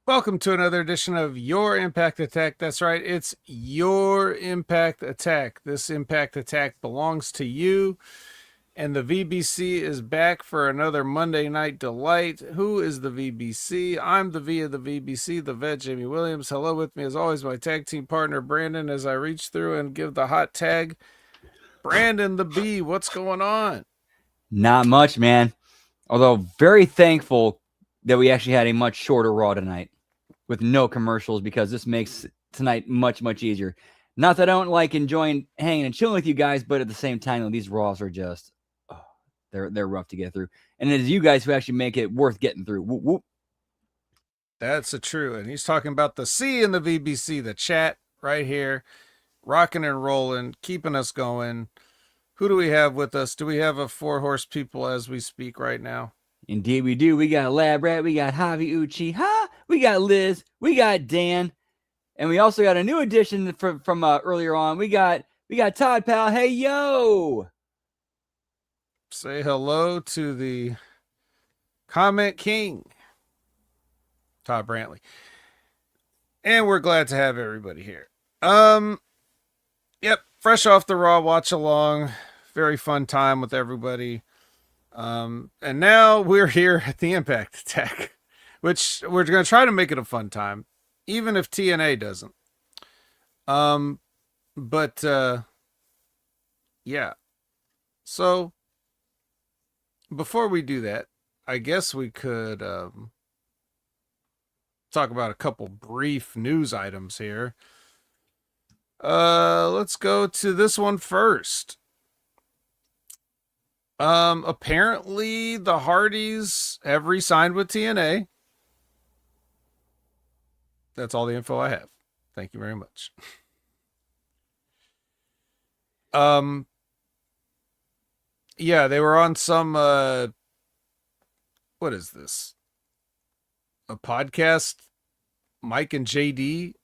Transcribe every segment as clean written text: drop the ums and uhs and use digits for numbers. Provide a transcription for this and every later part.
Welcome to another edition of Your Impact Attack. That's right, it's Your Impact Attack. This Impact Attack belongs to you, and the VBC is back for another Monday Night Delight. Who is the VBC? I'm the V of the VBC, the vet, Jamie Williams. Hello with me, as always, my tag team partner, Brandon, as I reach through and give the hot tag. Brandon, the B, what's going on? Not much, man. Although very thankful that we actually had a much shorter Raw tonight with no commercials, because this makes tonight much, much easier. Not that I don't like enjoying hanging and chilling with you guys, but at the same time, these Raws are just, they're rough to get through. And it is you guys who actually make it worth getting through. Whoop, whoop. That's true. And he's talking about the C in the VBC, the chat right here, rocking and rolling, keeping us going. Who do we have with us? Do we have a 4-horse people as we speak right now? Indeed we do. We got Lab Rat, we got Javi Uchi, we got Liz, we got Dan, and we also got a new addition from earlier on. We got Todd Pal. Hey, yo! Say hello to the comment king, Todd Brantley. And we're glad to have everybody here. Yep, fresh off the Raw watch along. Very fun time with everybody. And now we're here at the Impact Attack, which we're going to try to make it a fun time, even if TNA doesn't. Yeah. So before we do that, I guess we could talk about a couple brief news items here. Let's go to this one first. Apparently the Hardys have re-signed with TNA. That's all the info I have. Thank you very much. Yeah, they were on some, what is this? A podcast? Mike and JD?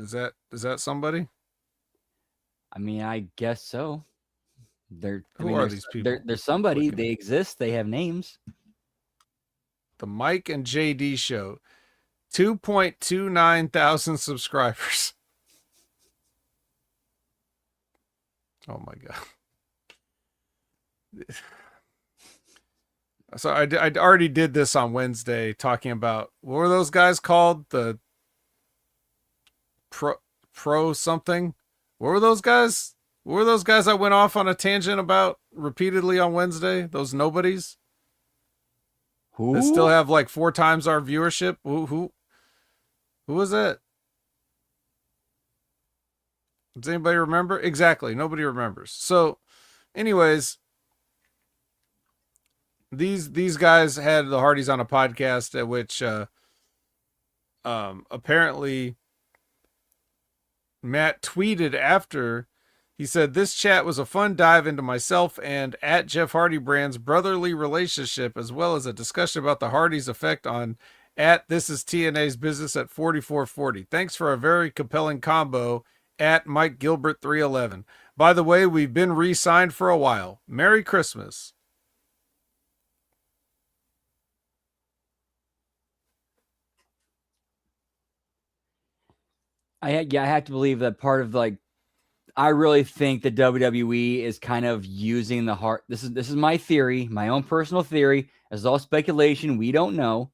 Is that somebody? I mean, I guess so. Who are these people? They're somebody. They exist. They have names. The Mike and JD Show. 2.29 thousand subscribers. Oh my God. So I already did this on Wednesday, talking about, what were those guys called? The pro something? What were those guys? What were those guys I went off on a tangent about repeatedly on Wednesday? Those nobodies? Who? That still have like 4 times our viewership? Who was that? Does anybody remember? Exactly. Nobody remembers. So anyways, these guys had the Hardys on a podcast at which apparently Matt tweeted after. He said, "This chat was a fun dive into myself and at Jeff Hardy Brand's brotherly relationship, as well as a discussion about the Hardys' effect on at This Is TNA's business at 4440. Thanks for a very compelling combo at Mike Gilbert 311. By the way, we've been re-signed for a while. Merry Christmas." I have to believe that part of I really think that WWE is kind of using the heart. This is my theory, my own personal theory. This is all speculation. We don't know.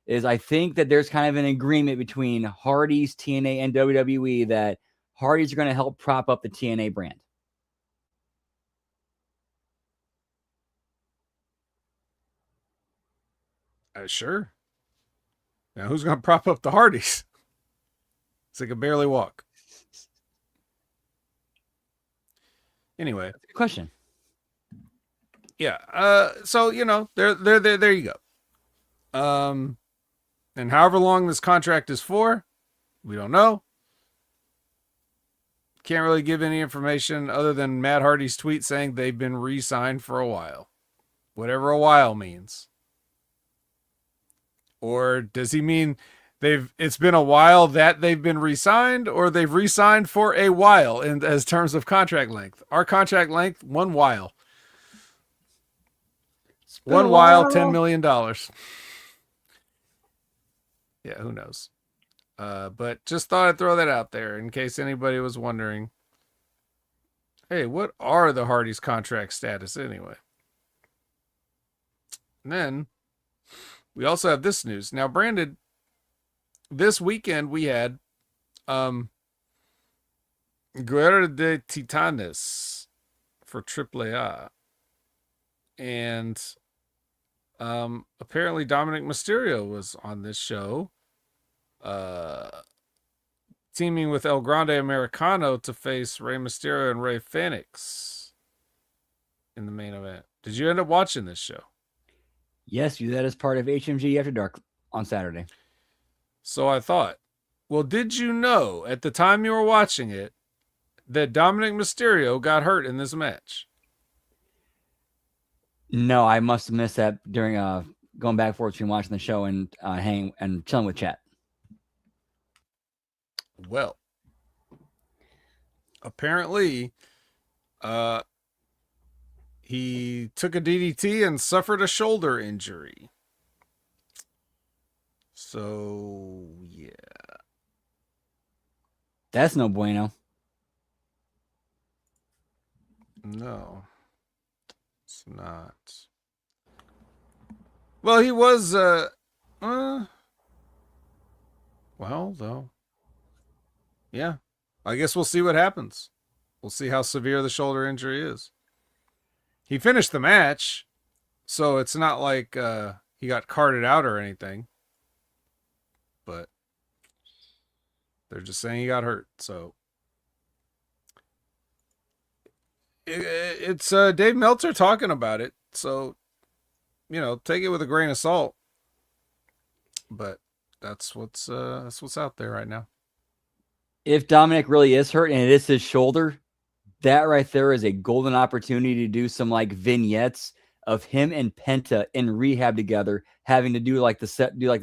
Is I think that there's kind of an agreement between Hardy's, TNA, and WWE that Hardy's are going to help prop up the TNA brand. Sure. Now, who's going to prop up the Hardys? They can barely walk. Anyway, good question. Yeah. So there you go. And however long this contract is for, we don't know. Can't really give any information other than Matt Hardy's tweet saying they've been re-signed for a while, whatever a while means. Or does he mean it's been a while that they've been re-signed, or they've re-signed for a while in as terms of contract length? Our contract length, 1 while. 1 while, $10 million. Yeah, who knows? But just thought I'd throw that out there in case anybody was wondering. Hey, what are the Hardys' contract status anyway? And then we also have this news. Now, Brandon, this weekend we had Guerra de Titanes for AAA. And apparently Dominic Mysterio was on this show. Teaming with El Grande Americano to face Rey Mysterio and Rey Fenix in the main event. Did you end up watching this show? Yes, you that as part of HMG After Dark on Saturday. So I thought. Well, did you know at the time you were watching it that Dominic Mysterio got hurt in this match? No, I must have missed that during going back and forth between watching the show and hanging and chilling with chat. Well, apparently, he took a DDT and suffered a shoulder injury. So, yeah. That's no bueno. No, it's not. Well, he was, well, though. Yeah, I guess we'll see what happens. We'll see how severe the shoulder injury is. He finished the match, so it's not like he got carted out or anything. But they're just saying he got hurt. So it's Dave Meltzer talking about it. So, take it with a grain of salt. But that's what's out there right now. If Dominic really is hurt and it is his shoulder, that right there is a golden opportunity to do some like vignettes of him and Penta in rehab together, having to do like the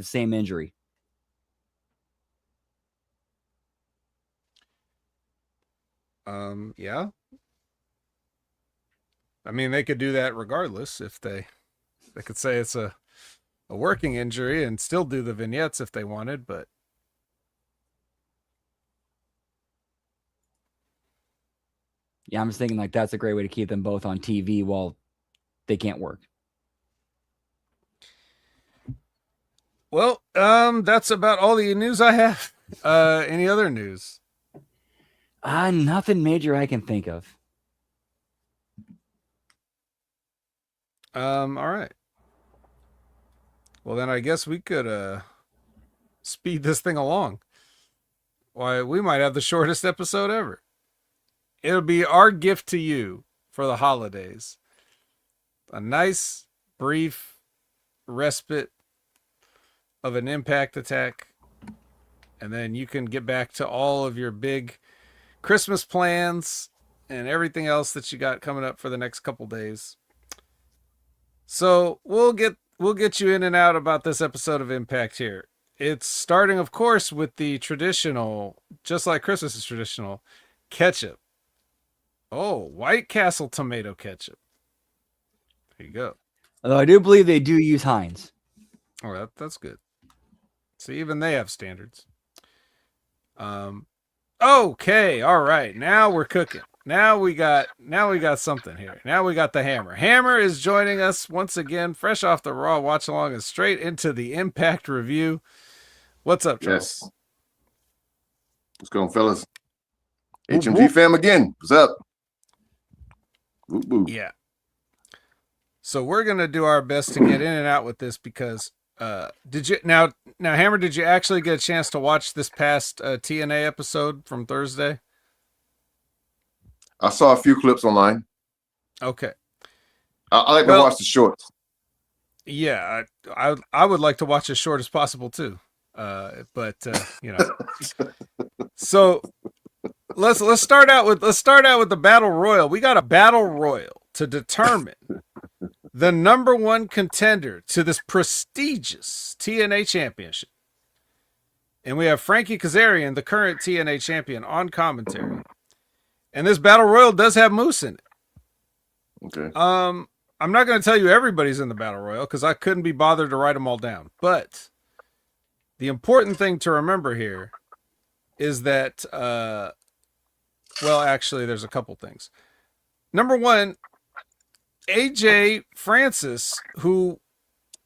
same injury. Yeah. I mean, they could do that regardless if they could say it's a working injury and still do the vignettes if they wanted, but yeah, I'm just thinking like that's a great way to keep them both on TV while they can't work. Well, that's about all the news I have. Any other news? Nothing major I can think of. All right. Well, then I guess we could speed this thing along. Why, we might have the shortest episode ever. It'll be our gift to you for the holidays. A nice, brief respite of an Impact attack. And then you can get back to all of your big Christmas plans and everything else that you got coming up for the next couple days. So we'll get you in and out about this episode of Impact here. It's starting, of course, with the traditional, just like Christmas is traditional, ketchup. Oh, White Castle tomato ketchup. There you go. Although I do believe they do use Heinz. Oh, that's good. See, even they have standards. Okay, all right. Now we're cooking. Now we got something here. Now we got the Hammer. Hammer is joining us once again, fresh off the Raw watch along and straight into the Impact review. What's up, Charles? Yes. What's going on, fellas? HMG fam again. What's up? Woo woo. Yeah. So we're gonna do our best to get in and out with this because did you now Hammer, did you actually get a chance to watch this past TNA episode from Thursday? I saw a few clips online. Okay. I like to watch the shorts. Yeah, I would like to watch as short as possible too. But so let's start out with the battle royal. We got a battle royal to determine the number one contender to this prestigious TNA championship. And we have Frankie Kazarian, the current TNA champion, on commentary. And this battle royal does have Moose in it. Okay. I'm not going to tell you everybody's in the battle royal because I couldn't be bothered to write them all down. But The important thing to remember here is that, well, actually, there's a couple things. Number one, AJ Francis, who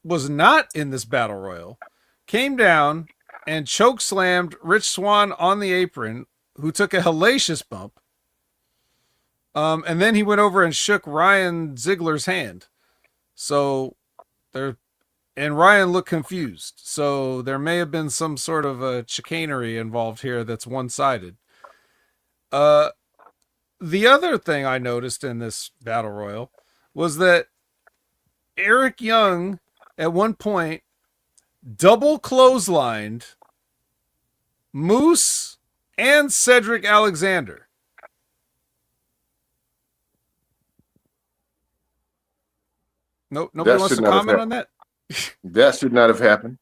was not in this battle royal, came down and choke slammed Rich Swann on the apron, who took a hellacious bump. And then he went over and shook Ryan Ziegler's hand. So there, and Ryan looked confused. So there may have been some sort of a chicanery involved here that's one-sided. The other thing I noticed in this battle royal was that Eric Young at one point double clotheslined Moose and Cedric Alexander. Nope, nobody wants to comment on that? That should not have happened.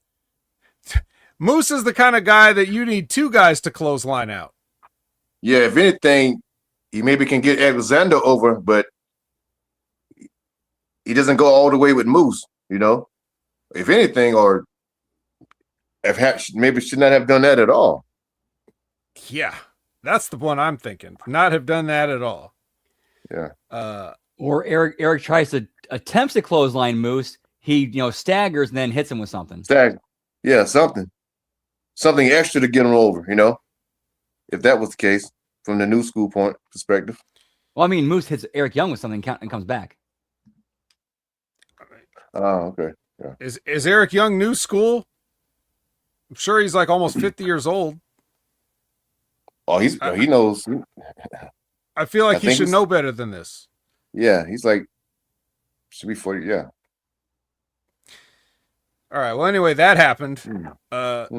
Moose is the kind of guy that you need two guys to clothesline out. Yeah, if anything, he maybe can get Alexander over, but he doesn't go all the way with Moose, you know? If anything, or maybe should not have done that at all. Yeah, that's the one I'm thinking. Not have done that at all. Yeah. Or Eric tries to attempts to clothesline Moose. He staggers and then hits him with something. Yeah, something extra to get him over. If that was the case from the new school point perspective. Well, I mean, Moose hits Eric Young with something and comes back. Oh, okay. Yeah. Is Eric Young new school? I'm sure he's like almost 50 years old. Oh, he knows. I feel like he should know better than this. Yeah, he's like should be 40. Yeah. All right. Well, anyway, that happened.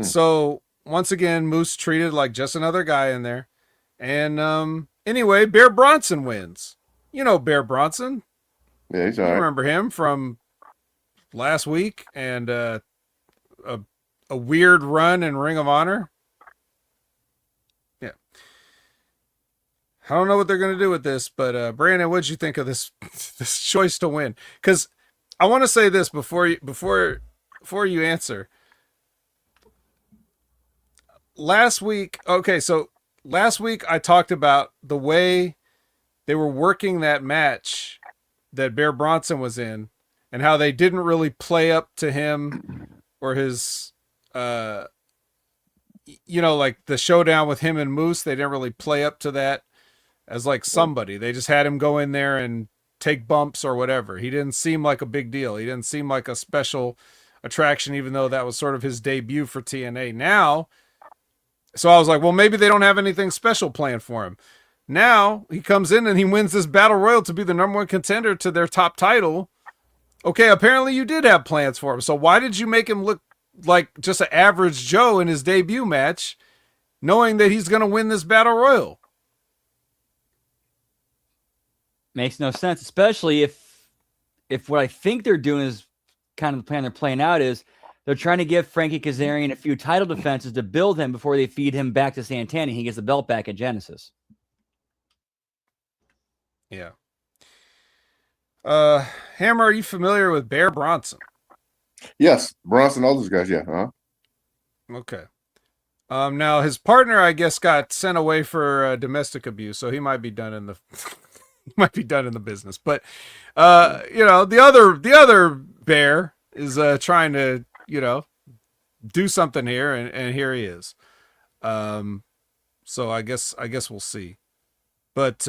So once again, Moose treated like just another guy in there. And anyway, Bear Bronson wins. You know Bear Bronson. Yeah, he's all right. Remember him from last week and a weird run in Ring of Honor. Yeah. I don't know what they're going to do with this, but Brandon, what'd you think of this choice to win? Because I want to say this before you answer. Last week I talked about the way they were working that match that Bear Bronson was in and how they didn't really play up to him or his, like the showdown with him and Moose. They didn't really play up to that as like somebody. They just had him go in there and take bumps or whatever. He didn't seem like a big deal. He didn't seem like a special attraction, even though that was sort of his debut for TNA. Now, so I was like, well, maybe they don't have anything special planned for him. Now he comes in and he wins this battle royal to be the number one contender to their top title. Okay, apparently you did have plans for him. So why did you make him look like just an average Joe in his debut match, knowing that he's going to win this battle royal? Makes no sense, especially if what I think they're doing is kind of the plan they're playing out is they're trying to give Frankie Kazarian a few title defenses to build him before they feed him back to Santana. He gets the belt back at Genesis. Yeah. Hammer, are you familiar with Bear Bronson? Yes, Bronson, all those guys. Yeah. Uh-huh. Okay. Now his partner, I guess, got sent away for domestic abuse, so he might be done in the business. But the other Bear is trying to do something here, and here he is. So I guess we'll see. But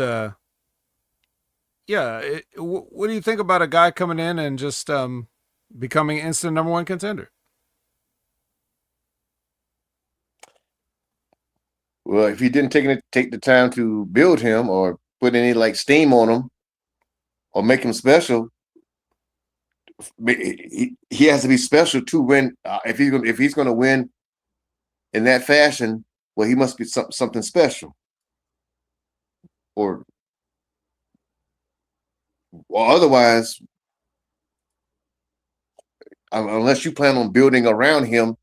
what do you think about a guy coming in and just becoming instant number one contender? Well, if he didn't take the time to build him or put any like steam on him or make him special, he has to be special to win. If he's going to win in that fashion, well, he must be something special. Or otherwise, unless you plan on building around him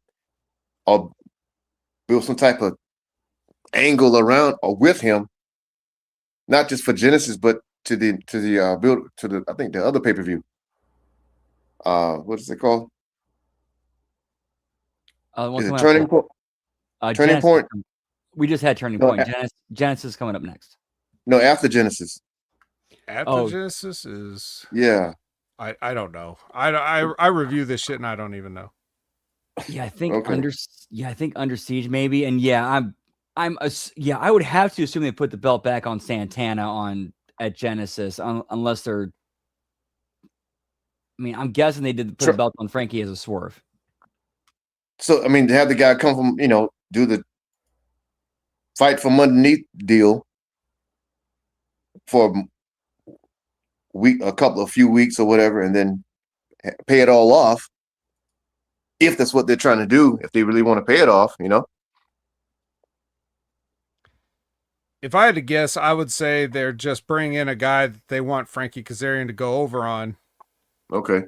or build some type of angle around or with him, not just for Genesis, but to the I think the other pay-per-view. What is it called? What's Is it coming up Turning next? Point? Turning Genesis. Point? We just had Turning No, Point. Genesis coming up next. no, after Genesis. After Oh. Genesis is Yeah. I don't know. I review this shit and I don't even know. Yeah, I think Okay. Under Siege maybe, and yeah, I would have to assume they put the belt back on Santana at Genesis, unless they're. I mean, I'm guessing they did put the belt on Frankie as a swerve. So I mean, to have the guy come from, do the fight from underneath deal for a few weeks or whatever, and then pay it all off. If that's what they're trying to do, if they really want to pay it off, If I had to guess, I would say they're just bringing in a guy that they want Frankie Kazarian to go over on. Okay.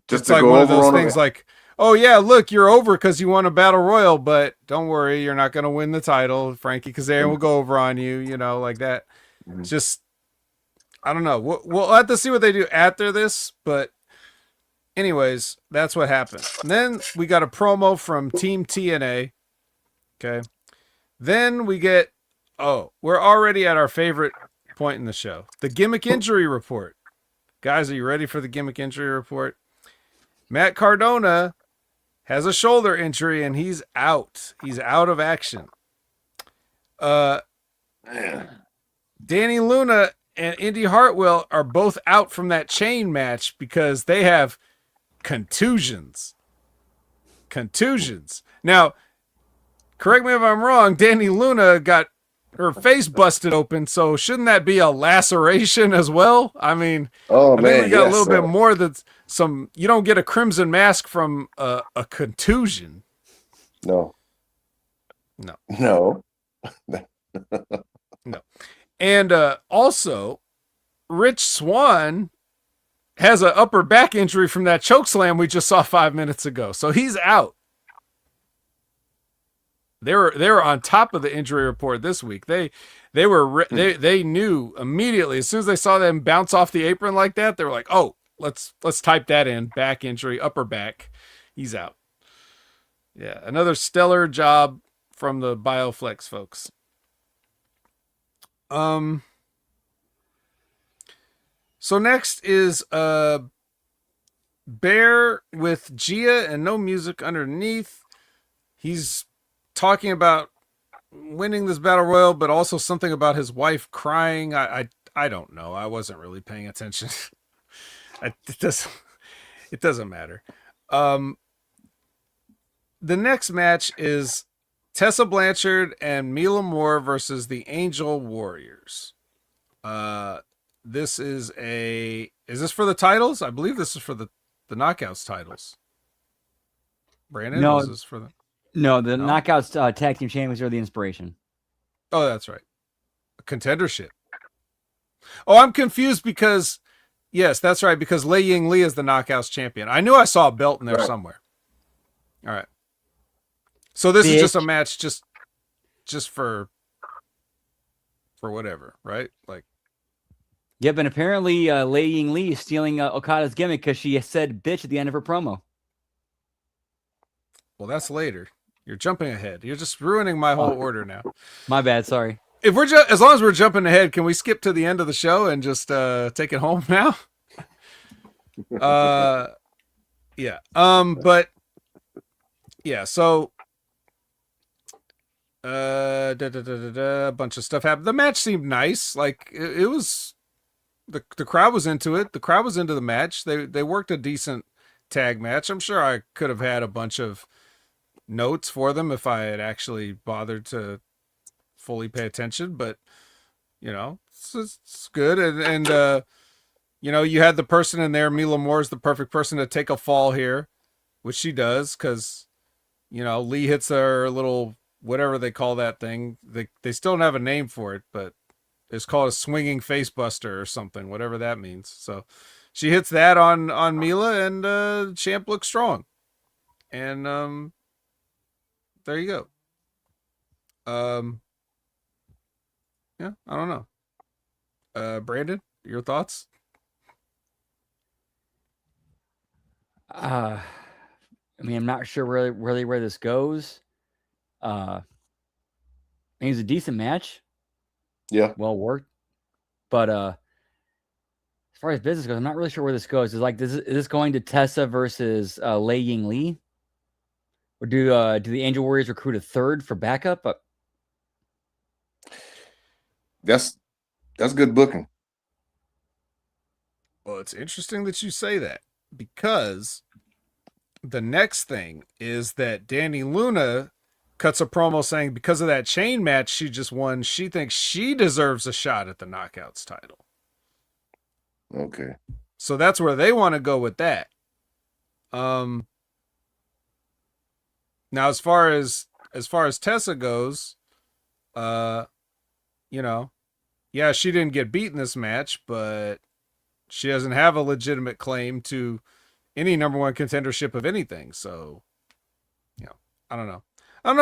Just It's to like go one of over those on things them. like, oh yeah, look, you're over because you won a battle royal, but don't worry, you're not going to win the title. Frankie Kazarian will go over on you, like that. Mhm. Just, I don't know. We'll have to see what they do after this, but anyways, that's what happened. And then we got a promo from Team TNA. Okay. Then we get, we're already at our favorite point in the show, the gimmick injury report. Guys, are you ready for the gimmick injury report? Matt Cardona has a shoulder injury and he's out. He's out of action. Danny Luna and Indy Hartwell are both out from that chain match because they have contusions. Now, correct me if I'm wrong, Danny Luna got her face busted open, so shouldn't that be a laceration as well? I mean, Oh I man, think we got a yes, little bit more than some. You don't get a crimson mask from a contusion. No. No. And also, Rich Swann has an upper back injury from that choke slam we just saw 5 minutes ago, so he's out. They were on top of the injury report this week. They knew immediately as soon as they saw them bounce off the apron like that. They were like, "Oh, let's type that in. Back injury, upper back. He's out." Yeah, another stellar job from the BioFlex folks. So next is Bear with Gia and no music underneath. He's talking about winning this battle royal, but also something about his wife crying. I don't know. I wasn't really paying attention. It doesn't matter. The next match is Tessa Blanchard and Mila Moore versus the Angel Warriors. This is this for the titles? I believe this is for the Knockouts titles. Brandon, No, is this for the Knockouts tag team champions are the inspiration. Oh, that's right. A contendership. Oh, I'm confused because yes, that's right, because Lei Ying Lee is the Knockouts champion. I knew I saw a belt in there somewhere. All right. So this is just a match just for whatever, right? Like, yep, and apparently Lei Ying Lee is stealing Okada's gimmick because she said bitch at the end of her promo. Well, that's later. You're jumping ahead. You're just ruining my whole order now. My bad, sorry. If we're as long as we're jumping ahead, can we skip to the end of the show and just take it home now? Yeah. But yeah, so a bunch of stuff happened. The match seemed nice. Like it was the crowd was into it. The crowd was into the match. They worked a decent tag match. I'm sure I could have had a bunch of notes for them if I had actually bothered to fully pay attention, but it's good. And you had the person in there. Mila Moore is the perfect person to take a fall here, which she does, because Lee hits her little whatever they call that thing. They still don't have a name for it, but it's called a swinging face buster or something, whatever that means. So she hits that on Mila, and Champ looks strong. And there you go. Yeah, I don't know. Brandon, your thoughts? I mean, I'm not sure really where this goes. I mean, it was a decent match, Yeah. well worked, but as far as business goes, I'm not really sure where this goes. Is this going to Tessa versus Lei Ying Lee, or do the Angel Warriors recruit a third for backup? That's good booking. Well, it's interesting that you say that, because the next thing is that Danny Luna cuts a promo saying because of that chain match she just won, she thinks she deserves a shot at the Knockouts title. Okay. So that's where they want to go with that. Now as far as Tessa goes, you know, yeah, she didn't get beat in this match, but she doesn't have a legitimate claim to any number one contendership of anything. So, you know, I don't know.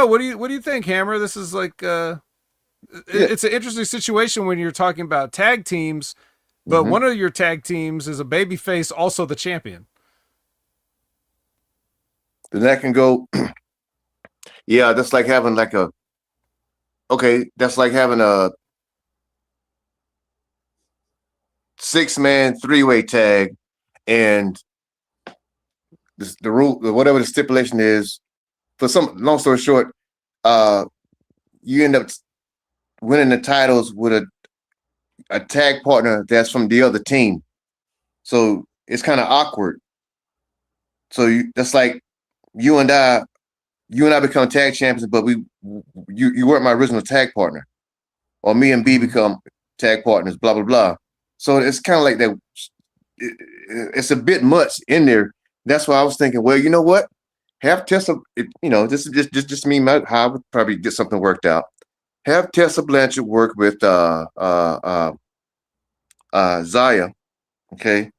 What do you think, Hammer? This is like it's an interesting situation when you're talking about tag teams, but one of your tag teams is a babyface, also the champion. Then that can go. Yeah, that's like having that's like having a 6-man 3-way tag, and the rule, whatever the stipulation is, for some, long story short, you end up winning the titles with a tag partner that's from the other team. So it's kind of awkward. So that's like you and I become tag champions, but you weren't my original tag partner, or me and B become tag partners. Blah blah blah. So it's kind of like that. It's a bit much in there. That's why I was thinking, well, you know what? Have Tessa. This is just me. How I would probably get something worked out. Have Tessa Blanchard work with Zaya, okay,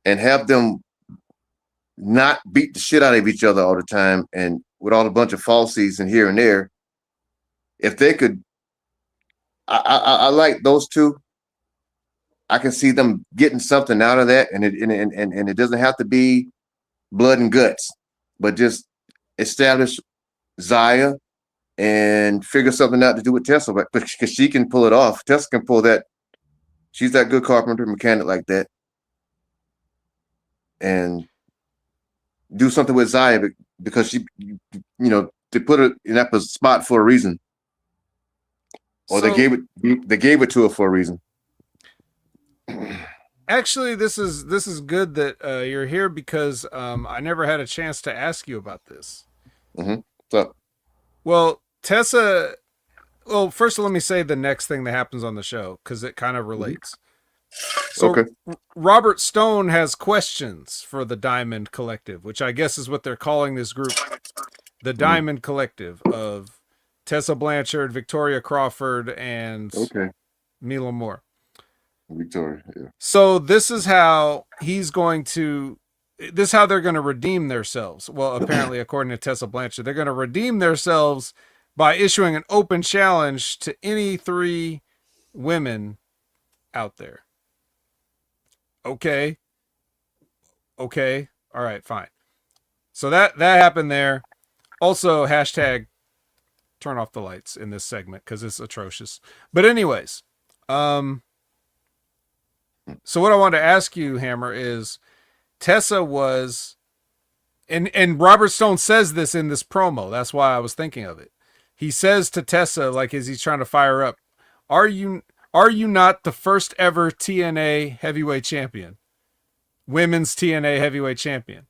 and have them not beat the shit out of each other all the time, and with all a bunch of falsies and here and there. If they could, I like those two. I can see them getting something out of that, and it doesn't have to be blood and guts, but just establish Zaya and figure something out to do with Tessa, because she can pull it off. Tessa can pull that. She's that good carpenter mechanic like that, and do something with Zaya, because she, they put her in that spot for a reason, or they gave it to her for a reason. Actually, this is good that you're here, because I never had a chance to ask you about this. Mm-hmm. So, well, Tessa. Well, first let me say the next thing that happens on the show, because it kind of relates. So, okay. Robert Stone has questions for the Diamond Collective, which I guess is what they're calling this group, the Diamond Collective of Tessa Blanchard, Victoria Crawford, and Mila Moore. Victoria, yeah. So this is how they're going to redeem themselves. Well, apparently, according to Tessa Blanchard, they're going to redeem themselves by issuing an open challenge to any 3 women out there. Okay. All right, fine. So that happened there. Also, hashtag turn off the lights in this segment, because it's atrocious. But anyways, so what I wanted to ask you, Hammer, is Tessa was, and Robert Stone says this in this promo. That's why I was thinking of it. He says to Tessa, like as he's trying to fire up, are you not the first ever TNA heavyweight champion? Women's TNA heavyweight champion.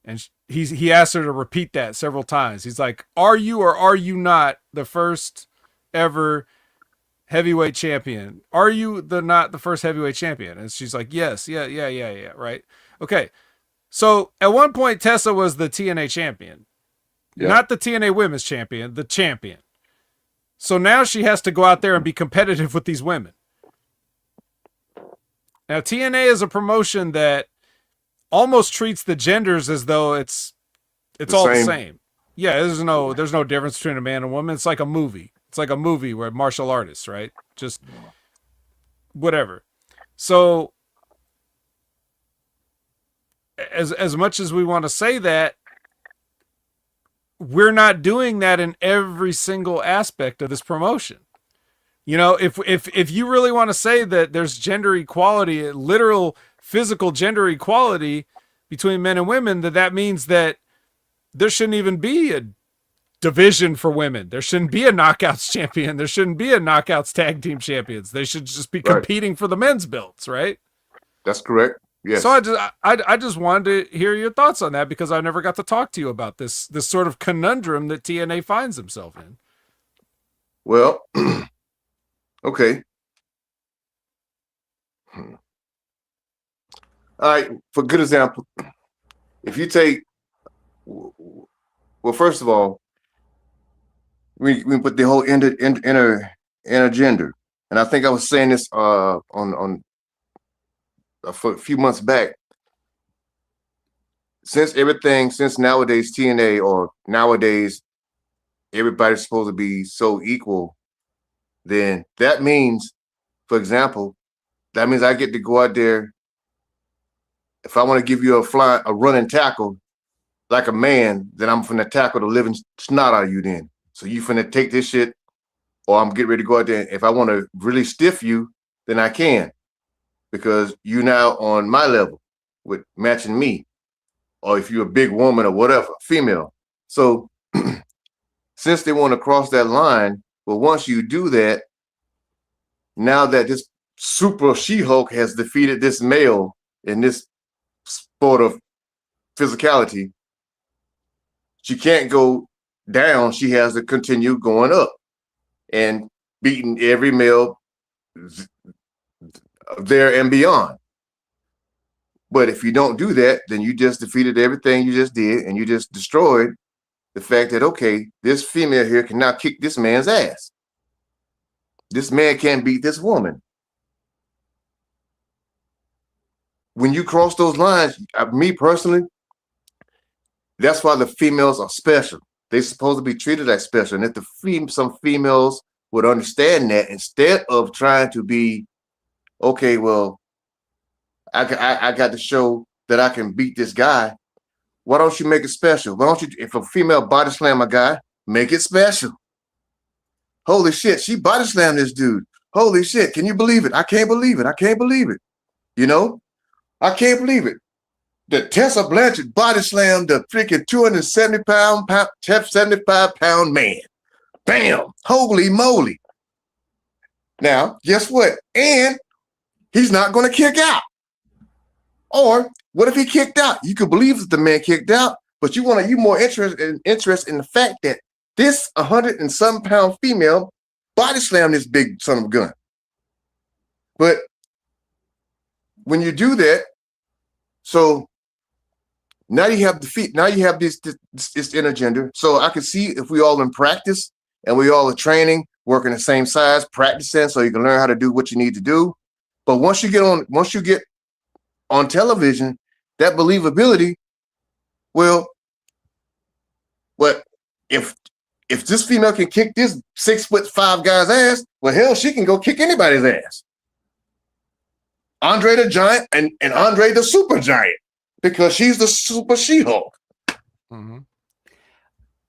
And he asked her to repeat that several times. He's like, are you or are you not the first ever heavyweight champion? Are you not the first heavyweight champion? And she's like, yes, yeah, right? Okay. So at one point, Tessa was the TNA champion. Yeah. Not the TNA women's champion, the champion. So now she has to go out there and be competitive with these women. Now, TNA is a promotion that almost treats the genders as though it's all the same. Yeah, there's no difference between a man and a woman. It's like a movie. It's like a movie where martial artists, right? Just whatever. So as much as we want to say that, we're not doing that in every single aspect of this promotion. You know, if you really want to say that there's gender equality, literal physical gender equality between men and women, that means that there shouldn't even be a division for women. There shouldn't be a knockouts champion. There shouldn't be a knockouts tag team champions. They should just be competing for the men's belts, right? That's correct. Yes. So I just wanted to hear your thoughts on that, because I never got to talk to you about this sort of conundrum that TNA finds himself in. Well, okay. All right. For good example, if you take, well, first of all, we put the whole intergender, and I think I was saying this on for a few months back. Since nowadays TNA, or nowadays everybody's supposed to be so equal, then that means, for example, that means I get to go out there. If I want to give you a running tackle like a man, then I'm finna tackle the living snot out of you then. So you finna take this shit, or I'm getting ready to go out there. If I want to really stiff you, then I can, because you now on my level with matching me. Or if you're a big woman or whatever, female. So since they want to cross that line, well, once you do that, now that this super She-Hulk has defeated this male in this sport of physicality, she can't go down. She has to continue going up and beating every male there and beyond. But if you don't do that, then you just defeated everything you just did, and you just destroyed the fact that, okay, this female here can now kick this man's ass. This man can't beat this woman. When you cross those lines, me personally, that's why the females are special. They're supposed to be treated as special. And if some females would understand that, instead of trying to be, okay, well, I got to show that I can beat this guy. Why don't you make it special? Why don't you, if a female body slam a guy, make it special? Holy shit, she body slammed this dude. Holy shit, can you believe it? I can't believe it. I can't believe it. You know, I can't believe it. The Tessa Blanchard body slammed the freaking 75-pound man. Bam! Holy moly. Now, guess what? And he's not going to kick out. Or what if he kicked out? You could believe that the man kicked out, but you more interested in the fact that this 100-and-some-pound female body slammed this big son of a gun. But when you do that, so now you have defeat. Now you have this intergender. So I can see if we all in practice and we all are training, working the same size, practicing, so you can learn how to do what you need to do. But once you get on television, that believability, well, if this female can kick this 6'5" guy's ass, well, hell, she can go kick anybody's ass. Andre the Giant and Andre the Super Giant, because she's the Super She-Hulk. Mm-hmm.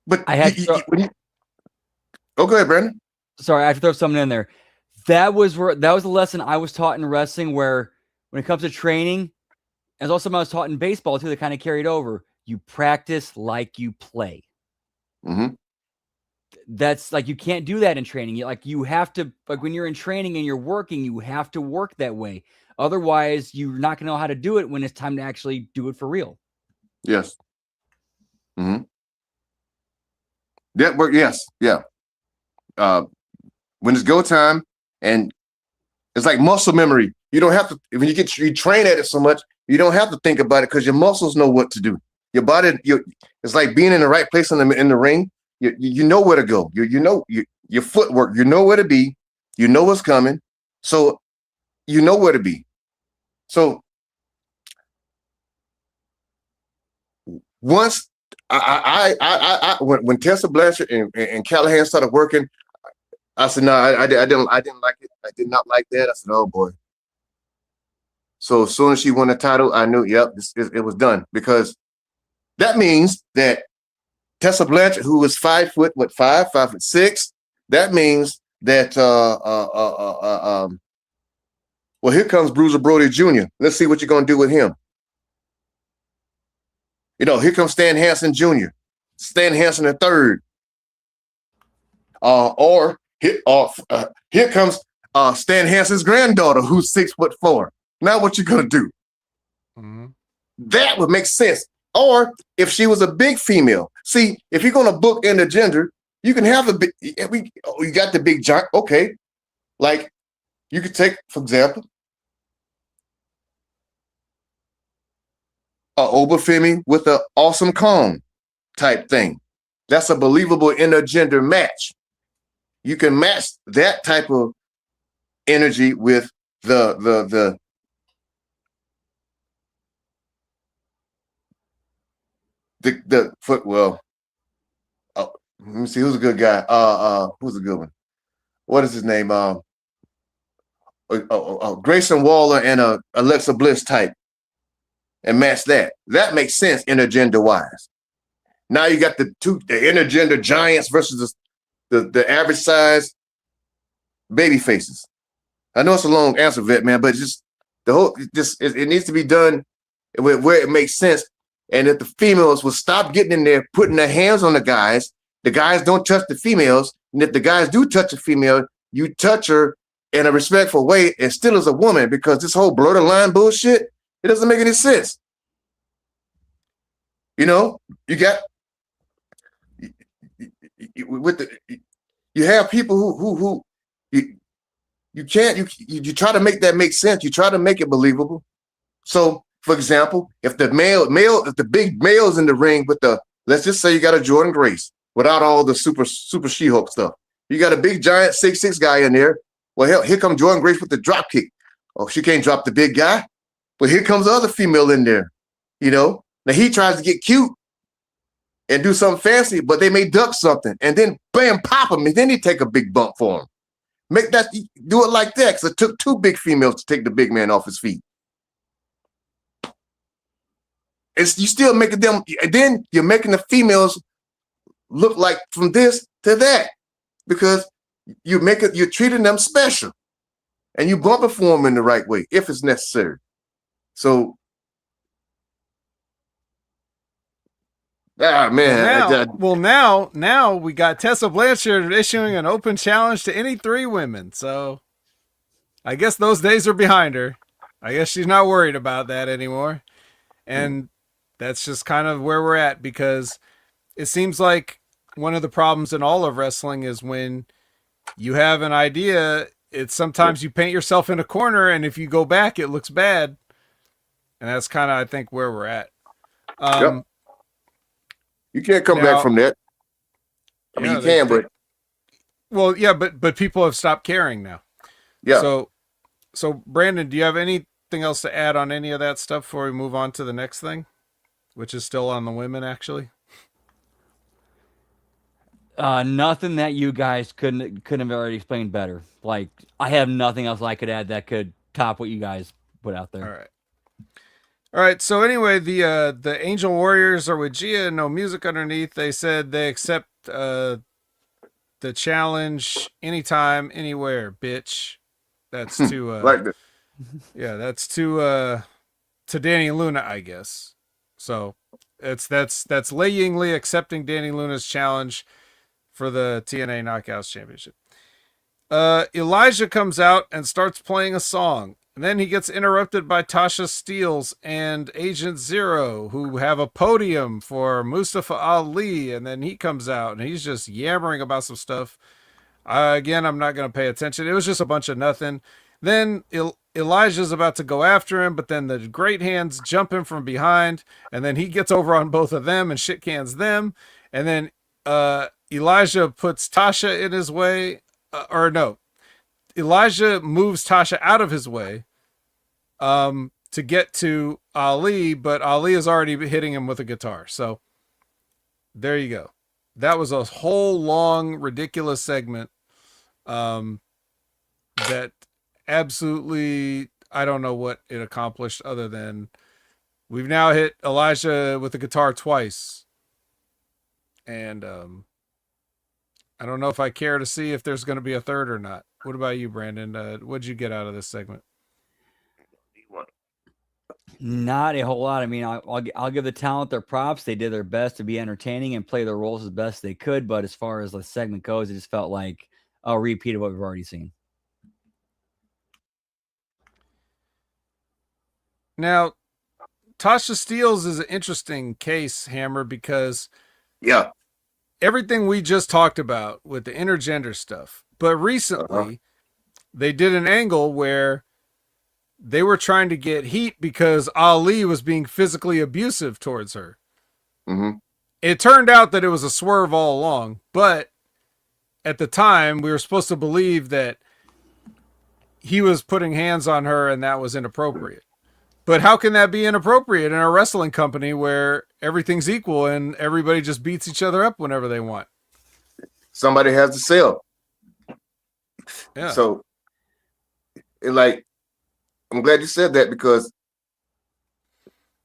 But I had oh, go ahead, Brandon. Sorry, I have to throw something in there. That was the lesson I was taught in wrestling, where when it comes to training, and also something I was taught in baseball too, that kind of carried over. You practice like you play. Mm-hmm. That's like, you can't do that in training. You have to, like, when you're in training and you're working, you have to work that way. Otherwise, you're not going to know how to do it when it's time to actually do it for real. Yes. Mm-hmm. That work. Yes. Yeah. When it's go time, and it's like muscle memory. You don't have to, when you train at it so much, you don't have to think about it, because your muscles know what to do. Your body, it's like being in the right place in the ring. You know where to go. You know your footwork. You know where to be. You know what's coming. So you know where to be. So once when Tessa Blanchard and Callahan started working, I said, no, I didn't like it. I did not like that. I said, oh boy. So as soon as she won the title, I knew, yep, it was done, because that means that Tessa Blanchard, who was 5'6", that means that well, here comes Bruiser Brody Jr. Let's see what you're gonna do with him. Here comes Stan Hansen Jr., Stan Hansen III. Or here comes Stan Hansen's granddaughter, who's 6'4". Now what you gonna do? Mm-hmm. That would make sense. Or if she was a big female. See, if you're gonna book intergender, you can have a big. You got the big giant. Okay, like you could take, for example, Obafemi with an awesome Kong type thing. That's a believable intergender match. You can match that type of energy with the foot. Well, let me see who's a good guy. Who's a good one? What is his name? Grayson Waller and Alexa Bliss type, and match that. That makes sense intergender wise. Now you got the intergender giants versus the average size baby faces. I know it's a long answer, Vet man, but just it needs to be done where it makes sense. And if the females will stop getting in there, putting their hands on the guys don't touch the females. And if the guys do touch a female, you touch her in a respectful way and still as a woman, because this whole blur the line bullshit, it doesn't make any sense. You got you have people who you try to make that make sense. You try to make it believable. So, for example, if the big male's in the ring with let's just say you got a Jordan Grace without all the super She-Hulk stuff. You got a big giant 6'6" guy in there. Well, hell, here comes Jordan Grace with the drop kick. Oh, she can't drop the big guy. But here comes the other female in there. Now he tries to get cute and do something fancy, but they may duck something and then bam, pop him, and then he take a big bump for him. Do it like that, because it took two big females to take the big man off his feet. You still making them, and then you're making the females look like from this to that, because you're treating them special, and you bumping for them in the right way if it's necessary. So, man. Now we got Tessa Blanchard issuing an open challenge to any three women. So I guess those days are behind her. I guess she's not worried about that anymore. And that's just kind of where we're at, because it seems like one of the problems in all of wrestling is when you have an idea, it's sometimes you paint yourself in a corner, and if you go back, it looks bad. And that's kind of, I think, where we're at. Yep. You can't come back from that. I mean, you can, but well, yeah, but people have stopped caring now. Yeah. So Brandon, do you have anything else to add on any of that stuff before we move on to the next thing, which is still on the women, actually? Nothing that you guys couldn't have already explained better. Like, I have nothing else I could add that could top what you guys put out there. All right. So anyway, the Angel Warriors are with Gia, no music underneath. They said they accept the challenge anytime, anywhere, bitch. That's to like this. Yeah, that's to Danny Luna, I guess. So that's Lei Ying Lee accepting Danny Luna's challenge for the TNA Knockouts Championship. Elijah comes out and starts playing a song. And then he gets interrupted by Tasha Steelz and Agent Zero, who have a podium for Mustafa Ali. And then he comes out and he's just yammering about some stuff. Again, I'm not going to pay attention. It was just a bunch of nothing. Then Elijah's about to go after him, but then the Great Hands jump him from behind. And then he gets over on both of them and shit cans them. And then Elijah puts Tasha in his way. Elijah moves Tasha out of his way to get to Ali, but Ali is already hitting him with a guitar. So there you go. That was a whole long, ridiculous segment that absolutely, I don't know what it accomplished other than we've now hit Elijah with the guitar twice. And I don't know if I care to see if there's going to be a third or not. What about you, Brandon? What did you get out of this segment? Not a whole lot. I mean, I'll give the talent their props. They did their best to be entertaining and play their roles as best they could. But as far as the segment goes, it just felt like a repeat of what we've already seen. Now, Tasha Steelz is an interesting case, Hammer, because Yeah. everything we just talked about with the intergender stuff, but recently they did an angle where they were trying to get heat because Ali was being physically abusive towards her. Mm-hmm. It turned out that it was a swerve all along, but at the time we were supposed to believe that he was putting hands on her and that was inappropriate. But how can that be inappropriate in a wrestling company where everything's equal and everybody just beats each other up whenever they want? Somebody has to sell. Yeah. So, I'm glad you said that, because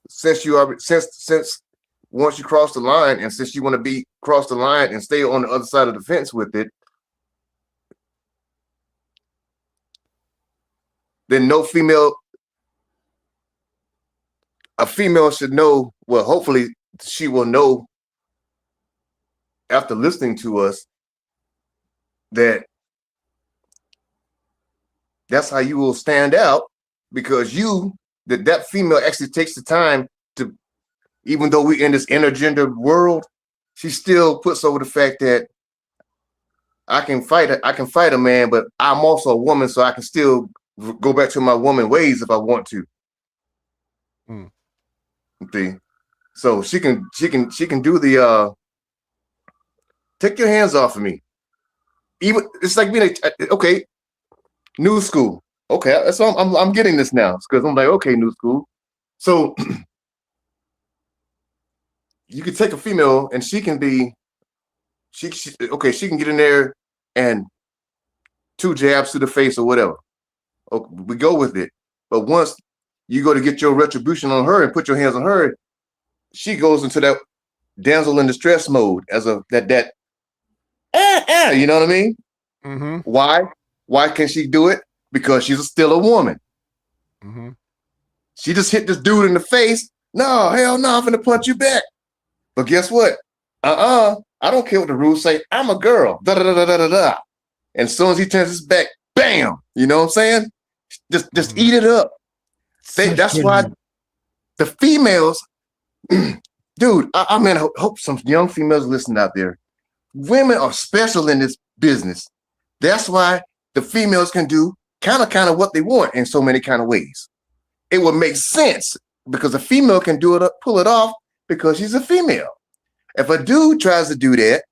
since once you cross the line, and since you want to cross the line and stay on the other side of the fence with it, then a female should know. Well, hopefully she will know after listening to us that that's how you will stand out, because that female actually takes the time to, even though we're in this intergender world, she still puts over the fact that I can fight a man, but I'm also a woman, so I can still go back to my woman ways if I want to. See, so she can do the take your hands off of me. Even it's like being okay, new school. Okay, that's all I'm getting this now, because I'm like, okay, new school. So you can take a female and she can be she can get in there and 2 jabs to the face or whatever. Okay, we go with it. But once you go to get your retribution on her and put your hands on her, she goes into that damsel in distress mode as a that you know what I mean? Mm-hmm. Why can she do it? Because she's still a woman. Mm-hmm. She just hit this dude in the face. No, hell no, I'm gonna punch you back. But guess what? I don't care what the rules say. I'm a girl. Da da da da da da. And as soon as he turns his back, bam. You know what I'm saying? Just eat it up. That's why the females, dude. I hope some young females listening out there. Women are special in this business. That's why the females can do kind of what they want in so many kind of ways. It would make sense because a female can pull it off because she's a female. If a dude tries to do that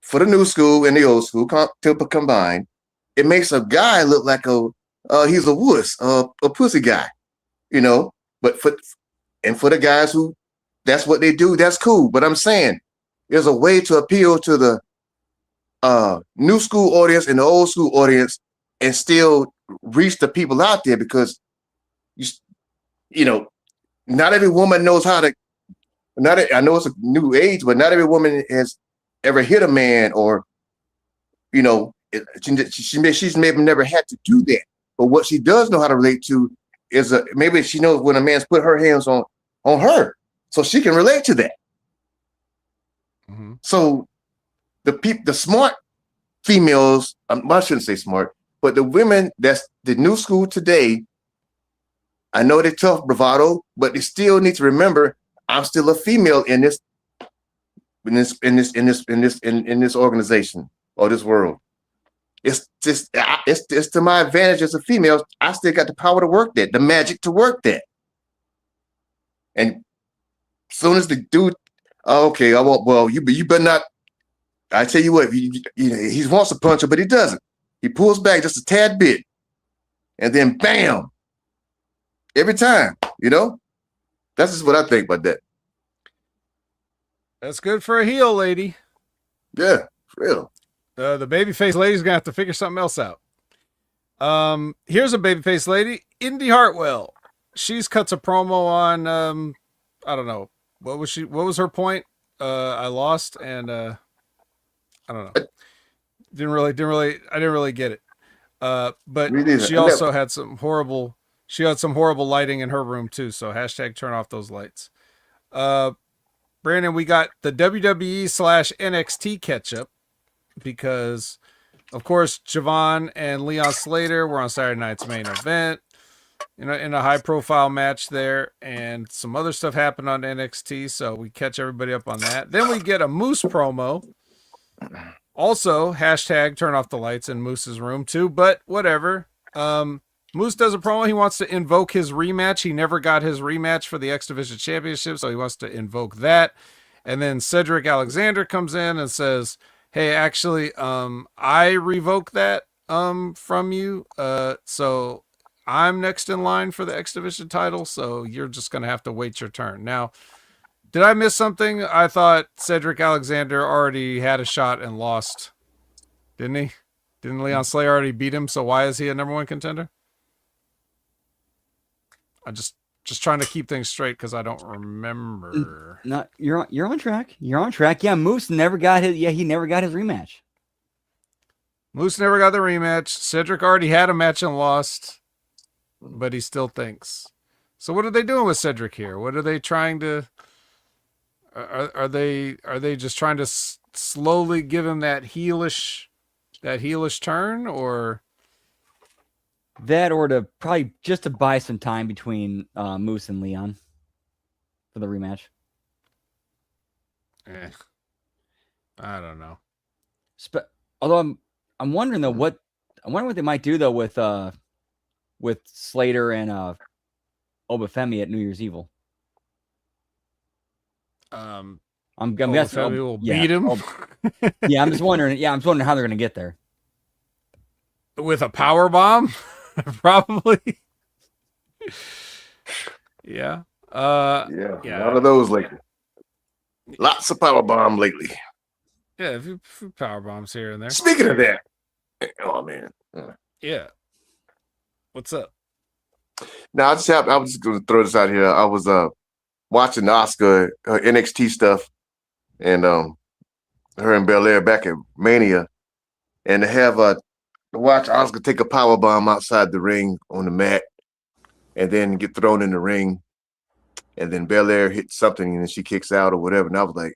for the new school and the old school combined, it makes a guy look like he's a wuss, a pussy guy, you know. But for the guys who that's what they do, that's cool. But I'm saying there's a way to appeal to the new school audience and the old school audience and still reach the people out there, because you know, not every woman knows how to. I know it's a new age, but not every woman has ever hit a man, or you know, she's maybe never had to do that. But what she does know how to relate to is maybe she knows when a man's put her hands on her, so she can relate to that. Mm-hmm. So the smart females, I shouldn't say smart, but the women that's the new school today, I know they're tough, bravado, but they still need to remember I'm still a female in this organization or this world. It's to my advantage as a female. I still got the power to work that, the magic to work that. And as soon as the dude, okay, I won't. Well, you better not. I tell you what, he wants to punch her, but he doesn't. He pulls back just a tad bit, and then bam, every time. You know, that's just what I think about that. That's good for a heel lady. Yeah, for real. The babyface lady's gonna have to figure something else out. Here's a babyface lady, Indy Hartwell. She's cuts a promo on I don't know. What was her point? I lost and I don't know. I didn't really get it. But Me neither. she also had some horrible lighting in her room too, so hashtag turn off those lights. Brandon, we got the WWE / NXT catch up because of course Javon and Leon Slater were on Saturday night's main event in a high profile match there, and some other stuff happened on NXT, so we catch everybody up on that. Then we get a Moose promo. Also, hashtag turn off the lights in Moose's room too, but whatever. Moose does a promo. He wants to invoke his rematch. He never got his rematch for the X Division Championship, so he wants to invoke that. And then Cedric Alexander comes in and says, hey, actually, I revoke that from you. So I'm next in line for the X Division title, so you're just going to have to wait your turn. Now, did I miss something? I thought Cedric Alexander already had a shot and lost. Didn't he? Didn't Leon Slayer already beat him? So why is he a number one contender? I'm just trying to keep things straight because I don't remember. No, you're on track. You're on track. Yeah, Moose never got his. Yeah, he never got his rematch. Moose never got the rematch. Cedric already had a match and lost, but he still thinks. So what are they doing with Cedric here? What are they trying to? Are they just trying to slowly give him that heelish turn, or that, or to probably just to buy some time between Moose and Leon for the rematch? I don't know. Although I'm wondering though what they might do though with Slater and Obafemi at New Year's Evil. I'm guessing Obafemi will beat him. Yeah, I'm just wondering. Yeah, I'm just wondering how they're going to get there. With a power bomb, probably. Yeah. Yeah. A lot of those lately. Lots of power bomb lately. Yeah, a few power bombs here and there. Speaking of that, oh man. Yeah. What's up? Now I was just going to throw this out here. I was watching Asuka, her NXT stuff, and her and Belair back at Mania, and to have to watch Asuka take a power bomb outside the ring on the mat, and then get thrown in the ring, and then Belair hits something and then she kicks out or whatever. And I was like,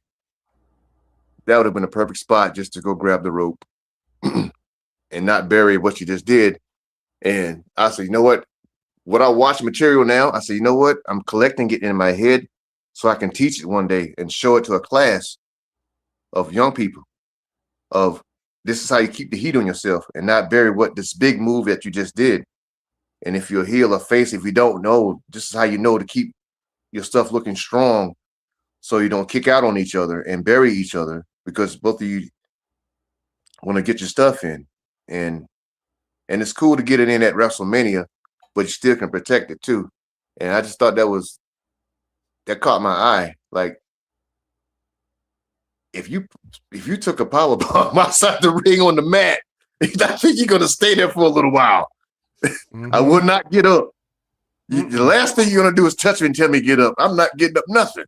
that would have been a perfect spot just to go grab the rope and not bury what you just did. And I said, you know what? What I watch material now, I said, you know what? I'm collecting it in my head so I can teach it one day and show it to a class of young people of this is how you keep the heat on yourself and not bury what this big move that you just did. And if you're heel or face, if you don't know, this is how you know to keep your stuff looking strong so you don't kick out on each other and bury each other, because both of you want to get your stuff in. And it's cool to get it in at WrestleMania, but you still can protect it too. And I just thought that caught my eye. Like, if you took a power bomb outside the ring on the mat, I think you're gonna stay there for a little while. Mm-hmm. I would not get up. The last thing you're gonna do is touch me and tell me get up. I'm not getting up nothing.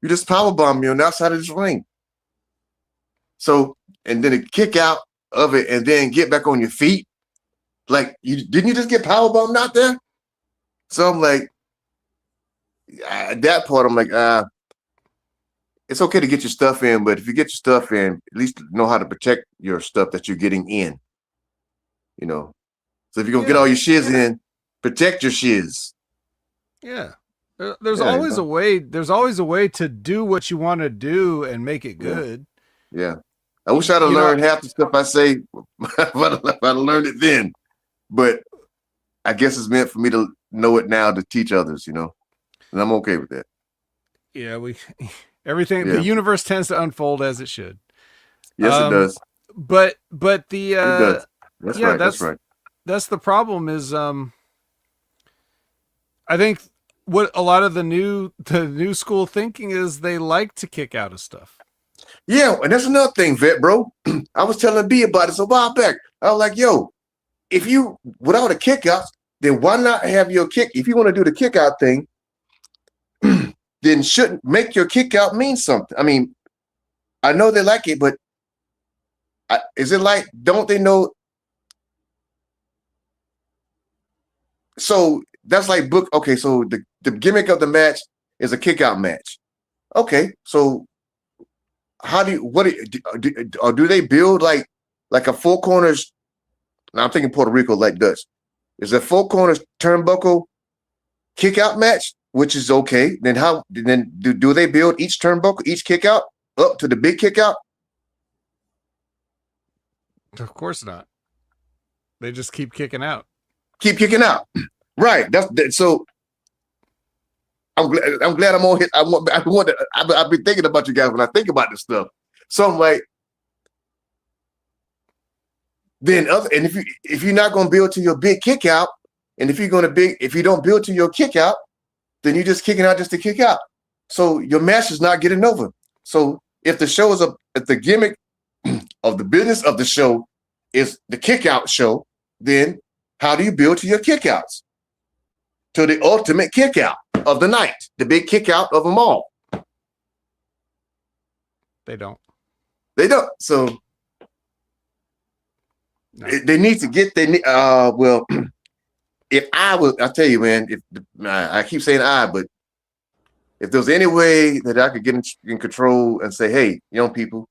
You just power bomb me on the outside of this ring. So, and then a kick out of it and then get back on your feet. Like, didn't you just get power bombed out there? So I'm like, at that part, I'm like, it's okay to get your stuff in, but if you get your stuff in, at least know how to protect your stuff that you're getting in. You know, so if you're gonna get all your shiz in, protect your shiz. Yeah, there's always a way. There's always a way to do what you want to do and make it good. Yeah, I wish I'd have learned half the stuff I say. If I'd learned it then, but I guess it's meant for me to know it now to teach others. You know, and I'm okay with that. Yeah, everything. Yeah. The universe tends to unfold as it should. Yes, it does. But the it does. That's right. That's right. That's the problem. Is I think what a lot of the new school thinking is they like to kick out of stuff. Yeah, and that's another thing, vet bro. I was telling B about this a while back. I was like, yo, if you without a kick out, then why not have your kick? If you want to do the kick out thing, then shouldn't make your kick out mean something. I mean, I know they like it, but is it like, don't they know? So that's like book. Okay, so the gimmick of the match is a kick out match. Okay, so how do you, or do they build like a four corners? Now I'm thinking Puerto Rico like Dutch. Is a four corners turnbuckle kick out match, which is okay. Then do they build each turnbuckle, each kick out up to the big kick out? Of course not. They just keep kicking out. Keep kicking out. Right. So I'm glad I'm on hit. I've been thinking about you guys when I think about this stuff. So I'm like, then if you're not gonna build to your big kick out, and if you don't build to your kick out, then you're just kicking out just to kick out. So your match is not getting over. So if the show is if the gimmick of the business of the show is the kick out show, then how do you build to your kick outs? To the ultimate kick out of the night, the big kick out of them all. They don't. So No. they need to get well, I'll tell you, man, I keep saying but if there was any way that I could get in control and say, hey, young people,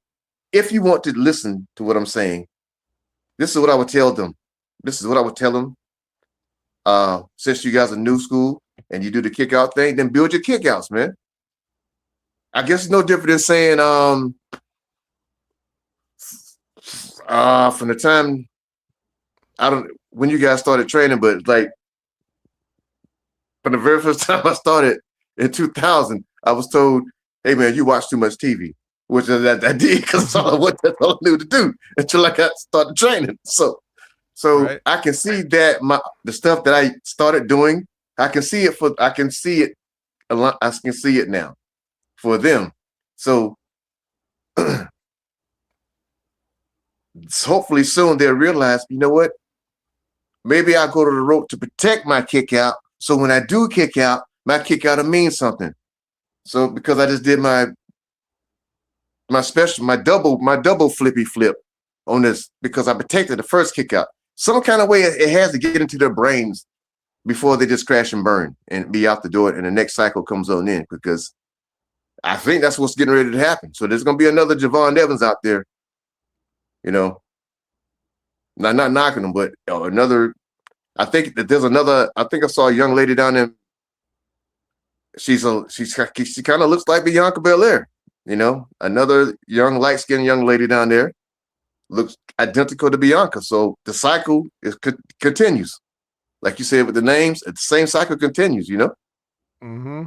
if you want to listen to what I'm saying, this is what I would tell them. This is what I would tell them. Since you guys are new school and you do the kick out thing, then build your kick outs, man. I guess it's no different than saying, from the time when you guys started training, but like from the very first time I started in 2000, I was told, hey man, you watch too much TV, which I did because that's all I knew to do until I got started training. So right. I can see that the stuff that I started doing, I can see it now for them. So hopefully soon they'll realize, you know what? Maybe I'll go to the rope to protect my kick out. So when I do kick out, my kick out will mean something. So because I just did my double flippy flip on this because I protected the first kick out. Some kind of way it has to get into their brains before they just crash and burn and be out the door and the next cycle comes on in, because I think that's what's getting ready to happen. So there's going to be another Javon Evans out there, you know, not knocking them, but another. I think that there's another. I think I saw a young lady down there. She kind of looks like Bianca Belair, you know, another young light-skinned young lady down there looks identical to Bianca. So the cycle continues, like you said with the names. The same cycle continues, you know. Mm-hmm.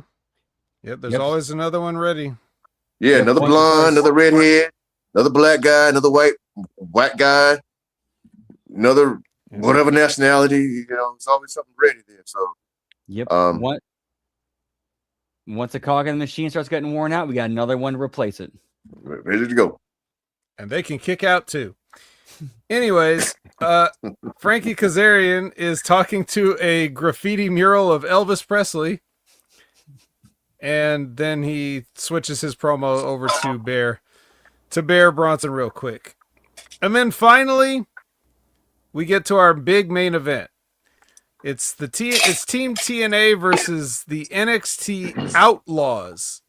Yep. There's always another one ready. Yeah, another blonde, another redhead, another black guy, another white guy, another whatever nationality. You know, there's always something ready there. So, yep. Once a cog in the machine starts getting worn out, we got another one to replace it. Ready to go. And they can kick out too. Anyways, Frankie Kazarian is talking to a graffiti mural of Elvis Presley. And then he switches his promo over to Bear Bronson real quick. And then finally, we get to our big main event. It's Team TNA versus the NXT Outlaws.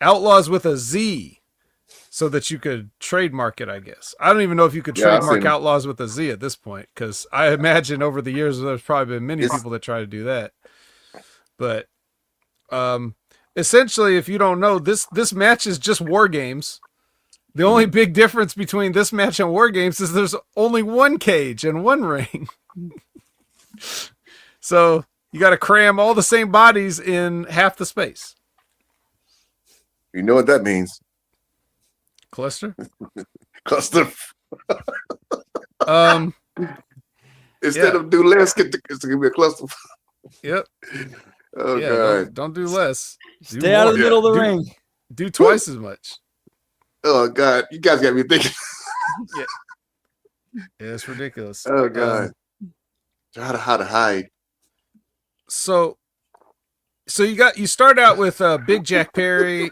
Outlaws with a Z, so that you could trademark it, I guess. I don't even know if you could trademark Outlaws with a Z at this point, because I imagine over the years there's probably been many people that try to do that. But essentially, if you don't know, this match is just War Games. The only big difference between this match and War Games is there's only one cage and one ring. So you got to cram all the same bodies in half the space. You know what that means? Cluster? Cluster. Instead of do less, it's going to be a cluster. Yep. Oh, yeah, God. Don't do less. Stay out of the middle of the ring. Do twice as much. Oh, God. You guys got me thinking. Yeah, it's ridiculous. Oh, God. How to hide. So you start out with Big Jack Perry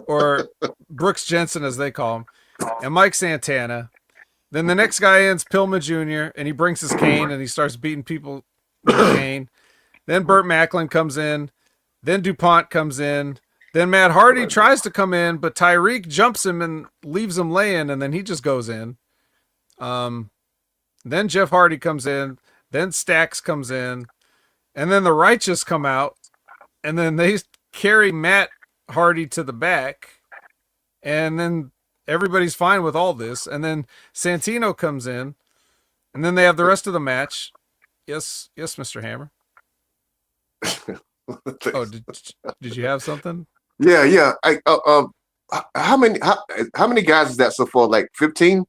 or Brooks Jensen as they call him, and Mike Santana. Then the next guy ends Pillman Jr. and he brings his cane and he starts beating people with a cane. Then Burt Macklin comes in. Then DuPont comes in. Then Matt Hardy tries to come in, but Tyreek jumps him and leaves him laying, and then he just goes in. Then Jeff Hardy comes in. Then Stax comes in. And then the Righteous come out. And then they carry Matt Hardy to the back. And then everybody's fine with all this. And then Santino comes in. And then they have the rest of the match. Yes, Mr. Hammer. Oh, did you have something? Yeah. How many guys is that so far? Like 15?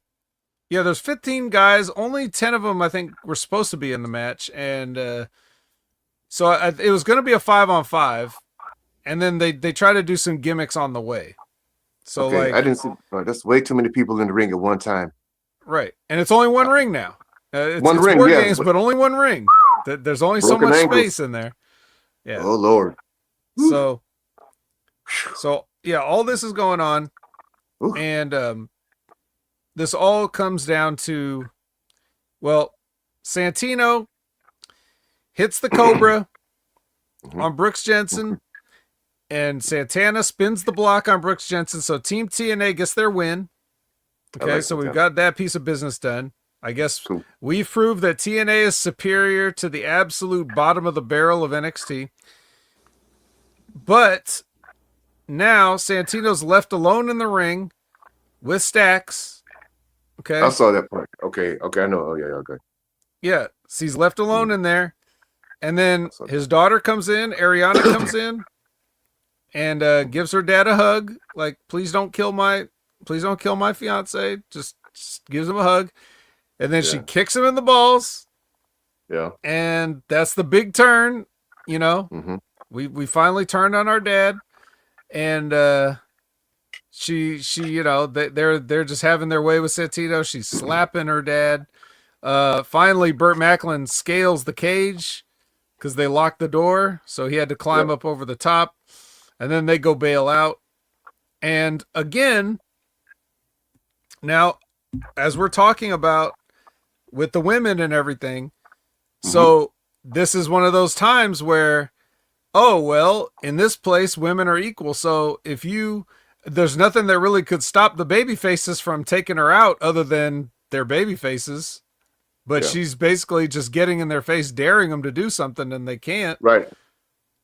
Yeah, there's 15 guys. Only 10 of them, I think, were supposed to be in the match. And so it was going to be a 5-on-5. And then they try to do some gimmicks on the way. So okay, I didn't see. That's way too many people in the ring at one time. Right, and it's only one ring now. It's ring, War yeah, Games, but only one ring. There's only so Broken much ankles. space in there. Yeah. Oh Lord. So yeah, all this is going on, Ooh. and this all comes down to, well, Santino hits the Cobra on Brooks Jensen, and Santana spins the block on Brooks Jensen, so Team TNA gets their win. Okay, so we've got that piece of business done. I guess Cool. we've proved that TNA is superior to the absolute bottom of the barrel of NXT. But now Santino's left alone in the ring with Stax. Okay. I saw that part. Okay, I know. Oh yeah, okay. Yeah, so he's left alone in there. And then his daughter comes in, Ariana comes in, and gives her dad a hug. Like, please don't kill my fiance. Just gives him a hug. And then she kicks him in the balls. Yeah. And that's the big turn, you know. Mm-hmm. We finally turned on our dad. And she you know, they're just having their way with Santino. She's slapping her dad. Finally Burt Macklin scales the cage because they locked the door, so he had to climb up over the top, and then they go bail out. And again, now as we're talking about with the women and everything, so this is one of those times where, oh, well, in this place, women are equal. So there's nothing that really could stop the baby faces from taking her out other than their baby faces. But she's basically just getting in their face, daring them to do something, and they can't. Right.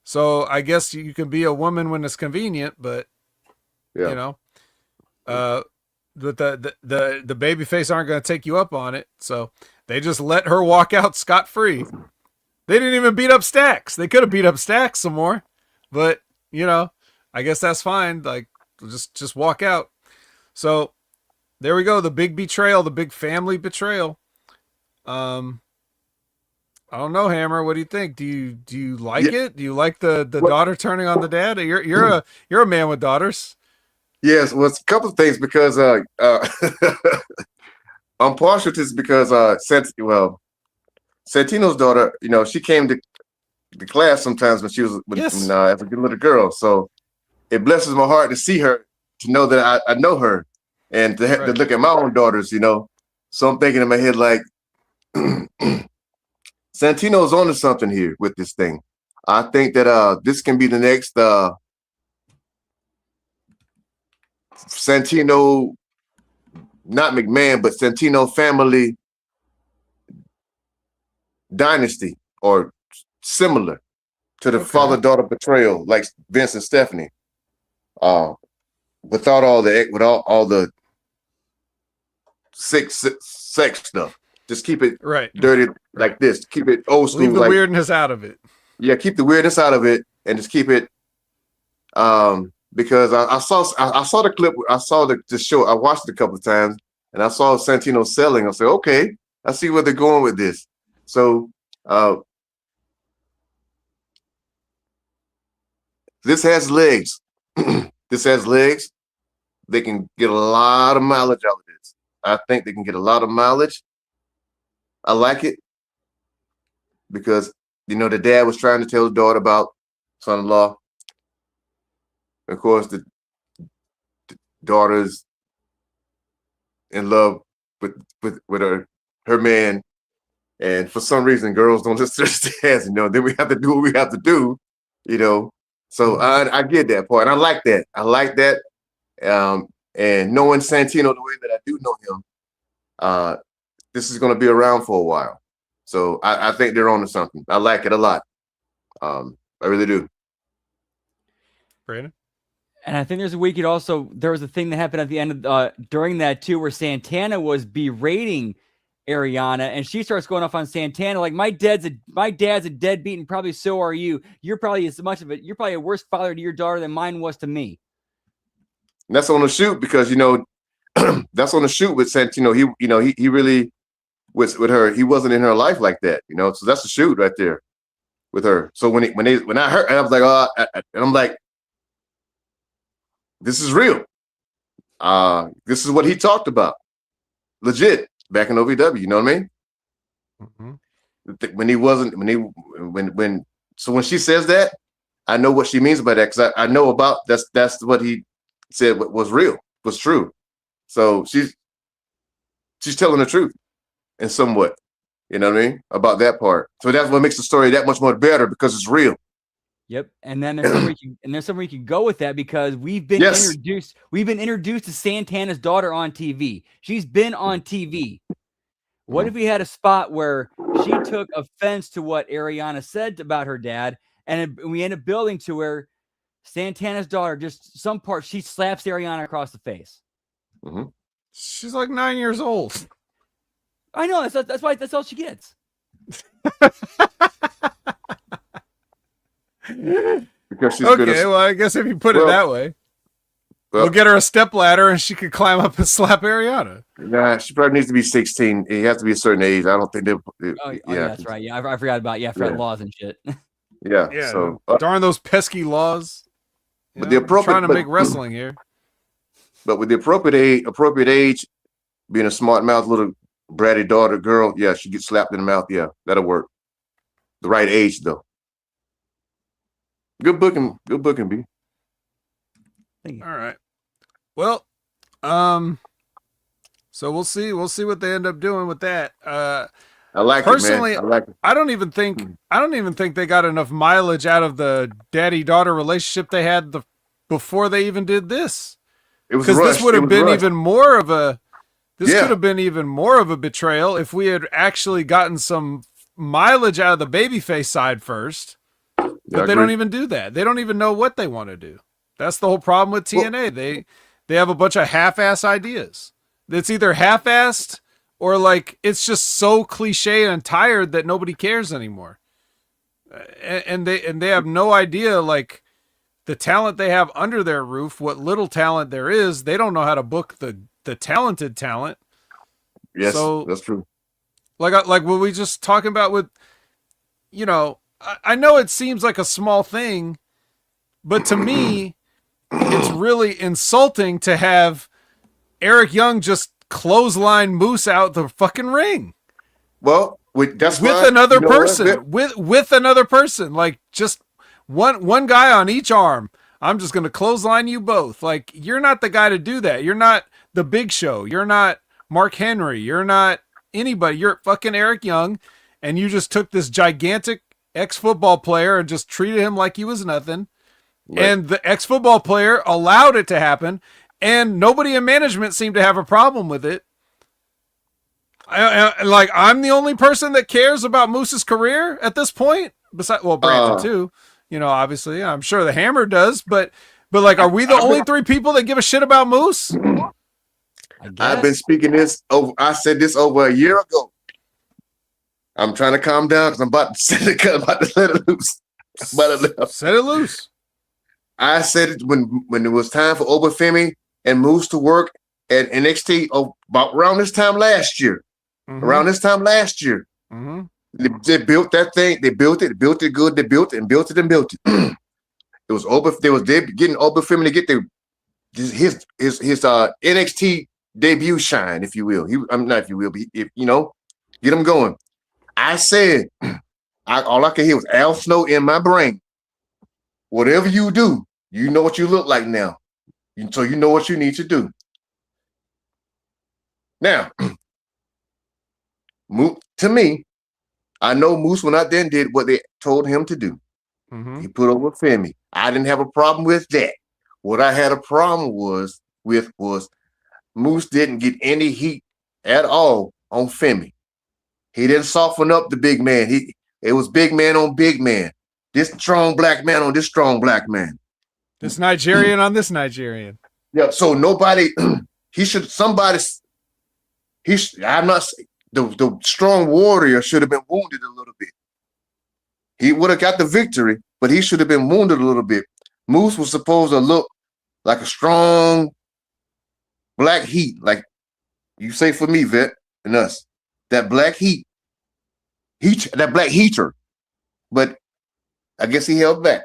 So I guess you can be a woman when it's convenient, but you know, but the baby face aren't going to take you up on it. So they just let her walk out scot-free. They didn't even beat up Stax. They could have beat up Stax some more, but you know, I guess that's fine. Like, just walk out. So there we go. The big betrayal, the big family betrayal. I don't know, Hammer. What do you think? Do you like it? Do you like the daughter turning on the dad? You're a man with daughters. Yes, well, it's a couple of things because I'm partial to this because Santino's daughter, you know, she came to the class sometimes when she was as a good little girl. So it blesses my heart to see her, to know that I know her, and to look at my own daughters, you know. So I'm thinking in my head like, Santino's onto something here with this thing. I think that this can be the next Santino, not McMahon, but Santino family dynasty, or similar to the father-daughter betrayal, like Vince and Stephanie. Without all the sex stuff. Just keep it dirty like this. Keep it old school. Leave the weirdness out of it. Yeah, keep the weirdness out of it, and just keep it. Because I saw the clip. I saw the show. I watched it a couple of times, and I saw Santino selling. I said, okay, I see where they're going with this. So this has legs. This has legs. They can get a lot of mileage out of this. I think they can get a lot of mileage. I like it. because the dad was trying to tell his daughter about son-in-law. Of course, the daughter's in love with her man, and for some reason, girls don't listen to their dads. Then we have to do what we have to do. So I get that part. I like that. I like that. And knowing Santino the way that I do know him, this is going to be around for a while. So I think they're on to something. I like it a lot. I really do. Brandon? And I think there was a thing that happened at the end of during that too, where Santana was berating Ariana, and she starts going off on Santana like, my dad's a deadbeat, and probably so are you. You're probably you're probably a worse father to your daughter than mine was to me. And that's on the shoot because that's on the shoot with Santino. He really was with her. He wasn't in her life like that. So that's the shoot right there with her. So when I heard, I was like, and I'm like, this is real. This is what he talked about, legit, back in OVW. You know what I mean? Mm-hmm. So when she says that, I know what she means by that because I know about that's what he said was real, was true. So she's telling the truth, in somewhat. You know what I mean? About that part. So that's what makes the story that much more better because it's real. Yep, and then there's somewhere you can go with that because we've been introduced. We've been introduced to Santana's daughter on TV. She's been on TV. What if we had a spot where she took offense to what Ariana said about her dad, and we end up building to where Santana's daughter she slaps Ariana across the face. Mm-hmm. She's like 9 years old. I know that's why that's all she gets. Because she's okay, well, I guess if you put it that way, we'll get her a stepladder and she could climb up and slap Ariana. Nah, she probably needs to be 16. It has to be a certain age. I don't think they. Yeah, that's right. Yeah, I forgot about laws and shit. Yeah. So darn those pesky laws. But the appropriate trying to make wrestling here. But with the appropriate age, being a smart mouth little bratty daughter girl, yeah, she gets slapped in the mouth. Yeah, that'll work. The right age though. Good booking, B. All right. Well, so we'll see what they end up doing with that. I like personally, it, man. I like it. I don't even think they got enough mileage out of the daddy-daughter relationship they had before they even did this. It was because this would have been rushed. even more of a. This could have been even more of a betrayal if we had actually gotten some mileage out of the babyface side first. But they don't even do that. They don't even know what they want to do. That's the whole problem with TNA. They have a bunch of half-ass ideas. It's either half-assed or like it's just so cliche and tired that nobody cares anymore. And they have no idea like the talent they have under their roof, what little talent there is. They don't know how to book the talented talent. Yes, so, that's true. Like what we just talking about with, I know it seems like a small thing, but to me, it's really insulting to have Eric Young just clothesline Moose out the fucking ring. Well, that's with another person, with another person, like just one guy on each arm. I'm just going to clothesline you both. Like, you're not the guy to do that. You're not the Big Show. You're not Mark Henry. You're not anybody. You're fucking Eric Young, and you just took this gigantic ex-football player and just treated him like he was nothing. Right. And the ex-football player allowed it to happen, and nobody in management seemed to have a problem with it. I'm the only person that cares about Moose's career at this point. Besides, Brandon too. Obviously, I'm sure the Hammer does, but like, are we the only three people that give a shit about Moose? I've been speaking this over. I said this over a year ago. I'm trying to calm down because I'm about to let it loose. Set it loose. I said it when it was time for Obafemi and Moose to work at NXT about around this time last year. Mm-hmm. Around this time last year. Mm-hmm. They built that thing. They built it good. They built it and built it and built it. It was they getting Obafemi to get his NXT debut shine, if you will. I'm not, if you will, but get him going. I said all I could hear was Al Snow in my brain. Whatever you do, you know what you look like now. So you know what you need to do. Now, to me, I know Moose went out there and did what they told him to do. Mm-hmm. He put over Femi. I didn't have a problem with that. What I had a problem was Moose didn't get any heat at all on Femi. He didn't soften up the big man. It was big man on big man. This strong black man on this strong black man. This Nigerian on this Nigerian. Yeah. So nobody. I'm not. The strong warrior should have been wounded a little bit. He would have got the victory, but he should have been wounded a little bit. Moose was supposed to look like a strong black heat, like you say for me, Vet, and us. That black that black heater. But I guess he held back.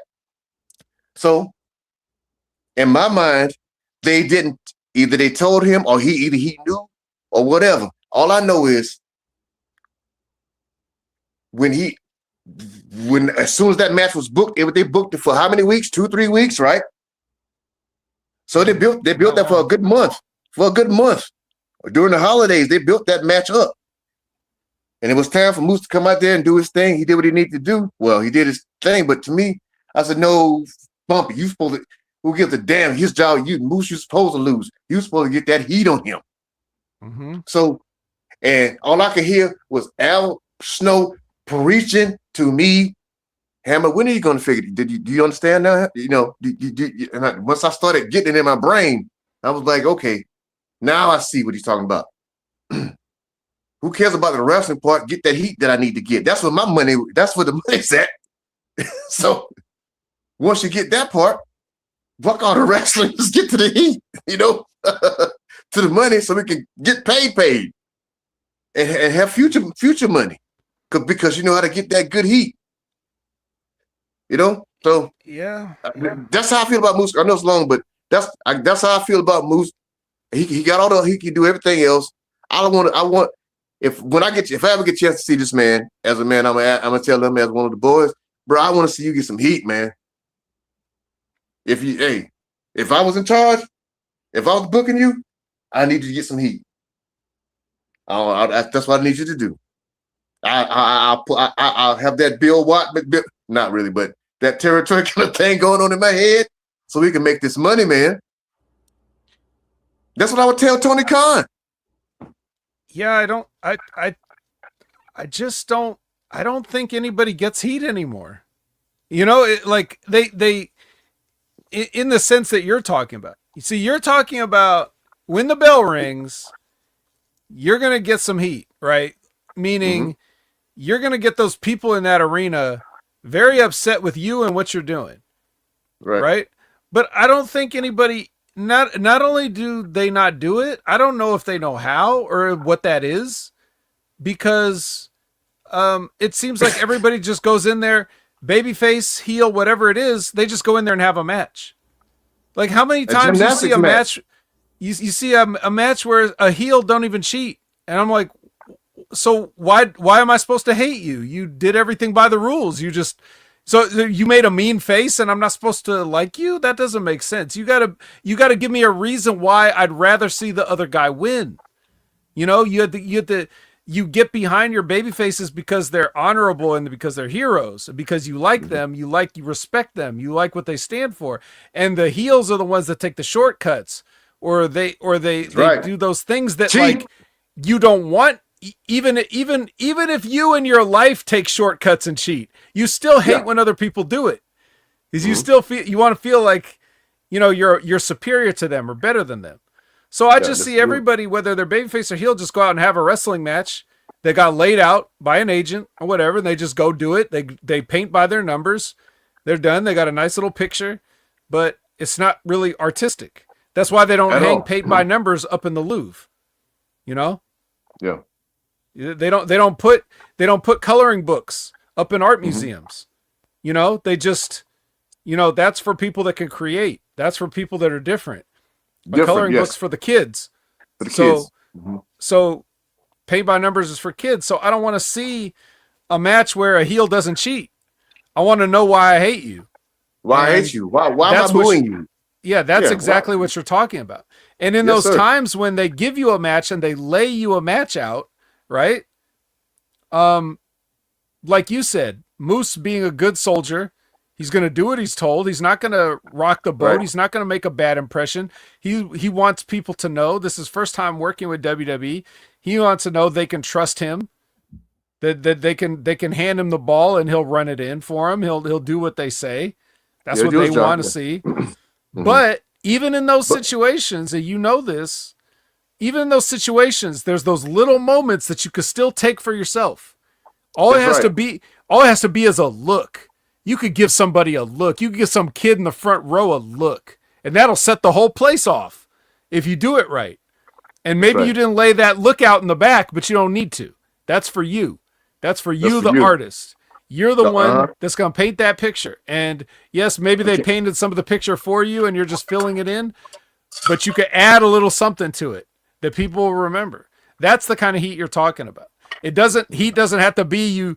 So in my mind, they didn't, either they told him or he knew or whatever. All I know is as soon as that match was booked, they booked it for how many weeks? 2-3 weeks, right? So they built that for a good month. During the holidays, they built that match up. And it was time for Moose to come out there and do his thing. He did what he needed to do. Well, he did his thing, but to me, I said, no, Bumpy, you supposed to, who gives a damn? His job, Moose, you're supposed to lose. You're supposed to get that heat on him. Mm-hmm. So, and all I could hear was Al Snow preaching to me. Hammer, when are you going to figure it? Do you understand now? You know, once I started getting it in my brain, I was like, okay, now I see what he's talking about. Who cares about the wrestling part? Get that heat that I need to get. That's what the money's at. So once you get that part, fuck all the wrestling, just get to the heat, to the money so we can get paid and have future money. Because you know how to get that good heat. So yeah. That's how I feel about Moose. I know it's long, but that's how I feel about Moose. He got all he can do everything else. If I ever get a chance to see this man as a man, I'm gonna tell him as one of the boys, bro, I want to see you get some heat, man. If I was in charge, if I was booking you, I need you to get some heat. That's what I need you to do. I'll have that Bill Watt, not really, but that territory kind of thing going on in my head, so we can make this money, man. That's what I would tell Tony Khan. Yeah, I just don't think anybody gets heat anymore. Like they in the sense that you're talking about. You see, you're talking about when the bell rings, you're going to get some heat, right? Meaning you're going to get those people in that arena very upset with you and what you're doing. Right? But I don't think anybody, not only do they not do it, I don't know if they know how or what that is, because it seems like everybody just goes in there, babyface, heel, whatever it is, they just go in there and have a match. Like how many times you see a match, you see a match where a heel don't even cheat. And I'm like, so why am I supposed to hate you? You did everything by the rules. So you made a mean face and I'm not supposed to like you? That doesn't make sense. You gotta give me a reason why I'd rather see the other guy win. You get behind your baby faces because they're honorable and because they're heroes, and because you like them, you respect them, you like what they stand for. And the heels are the ones that take the shortcuts, or they do those things that like you don't want. Even if you in your life take shortcuts and cheat, you still hate when other people do it, because you still you want to feel like you're superior to them or better than them. So I just see everybody, whether they're babyface or heel, just go out and have a wrestling match. They got laid out by an agent or whatever, and they just go do it. They paint by their numbers. They're done. They got a nice little picture, but it's not really artistic. That's why they don't hang paint by numbers up in the Louvre. Yeah. They don't put coloring books up in art museums. They just, that's for people that can create. That's for people that are different. But coloring books for the kids. So paint by numbers is for kids. So I don't want to see a match where a heel doesn't cheat. I want to know why I hate you. Why I And hate you? Why am I that's what booing you? Yeah, that's Yeah, exactly why? what you're talking about. And in Yes, those sir. times when they give you a match and they lay you a match out, right? Um, like you said, Moose being a good soldier, he's going to do what he's told. He's not going to rock the boat. Right. He's not going to make a bad impression. He wants people to know this is first time working with WWE. He wants to know they can trust him. That they can hand him the ball and he'll run it in for him. He'll do what they say. That's He'll what do they his job, want to yeah. see. Mhm. But even in those But- situations, and you know this, even in those situations, there's those little moments that you could still take for yourself. All it That's has right. to be, all it has to be is a look. You could give somebody a look. You could give some kid in the front row a look, and that'll set the whole place off if you do it right. And maybe right. you didn't lay that look out in the back, but you don't need to. That's for you. That's for you, for the you. artist. You're the one Uh-huh. that's going to paint that picture. And yes, maybe they Okay. painted some of the picture for you and you're just filling it in, but you could add a little something to it that people will remember. That's the kind of heat you're talking about. Heat doesn't have to be you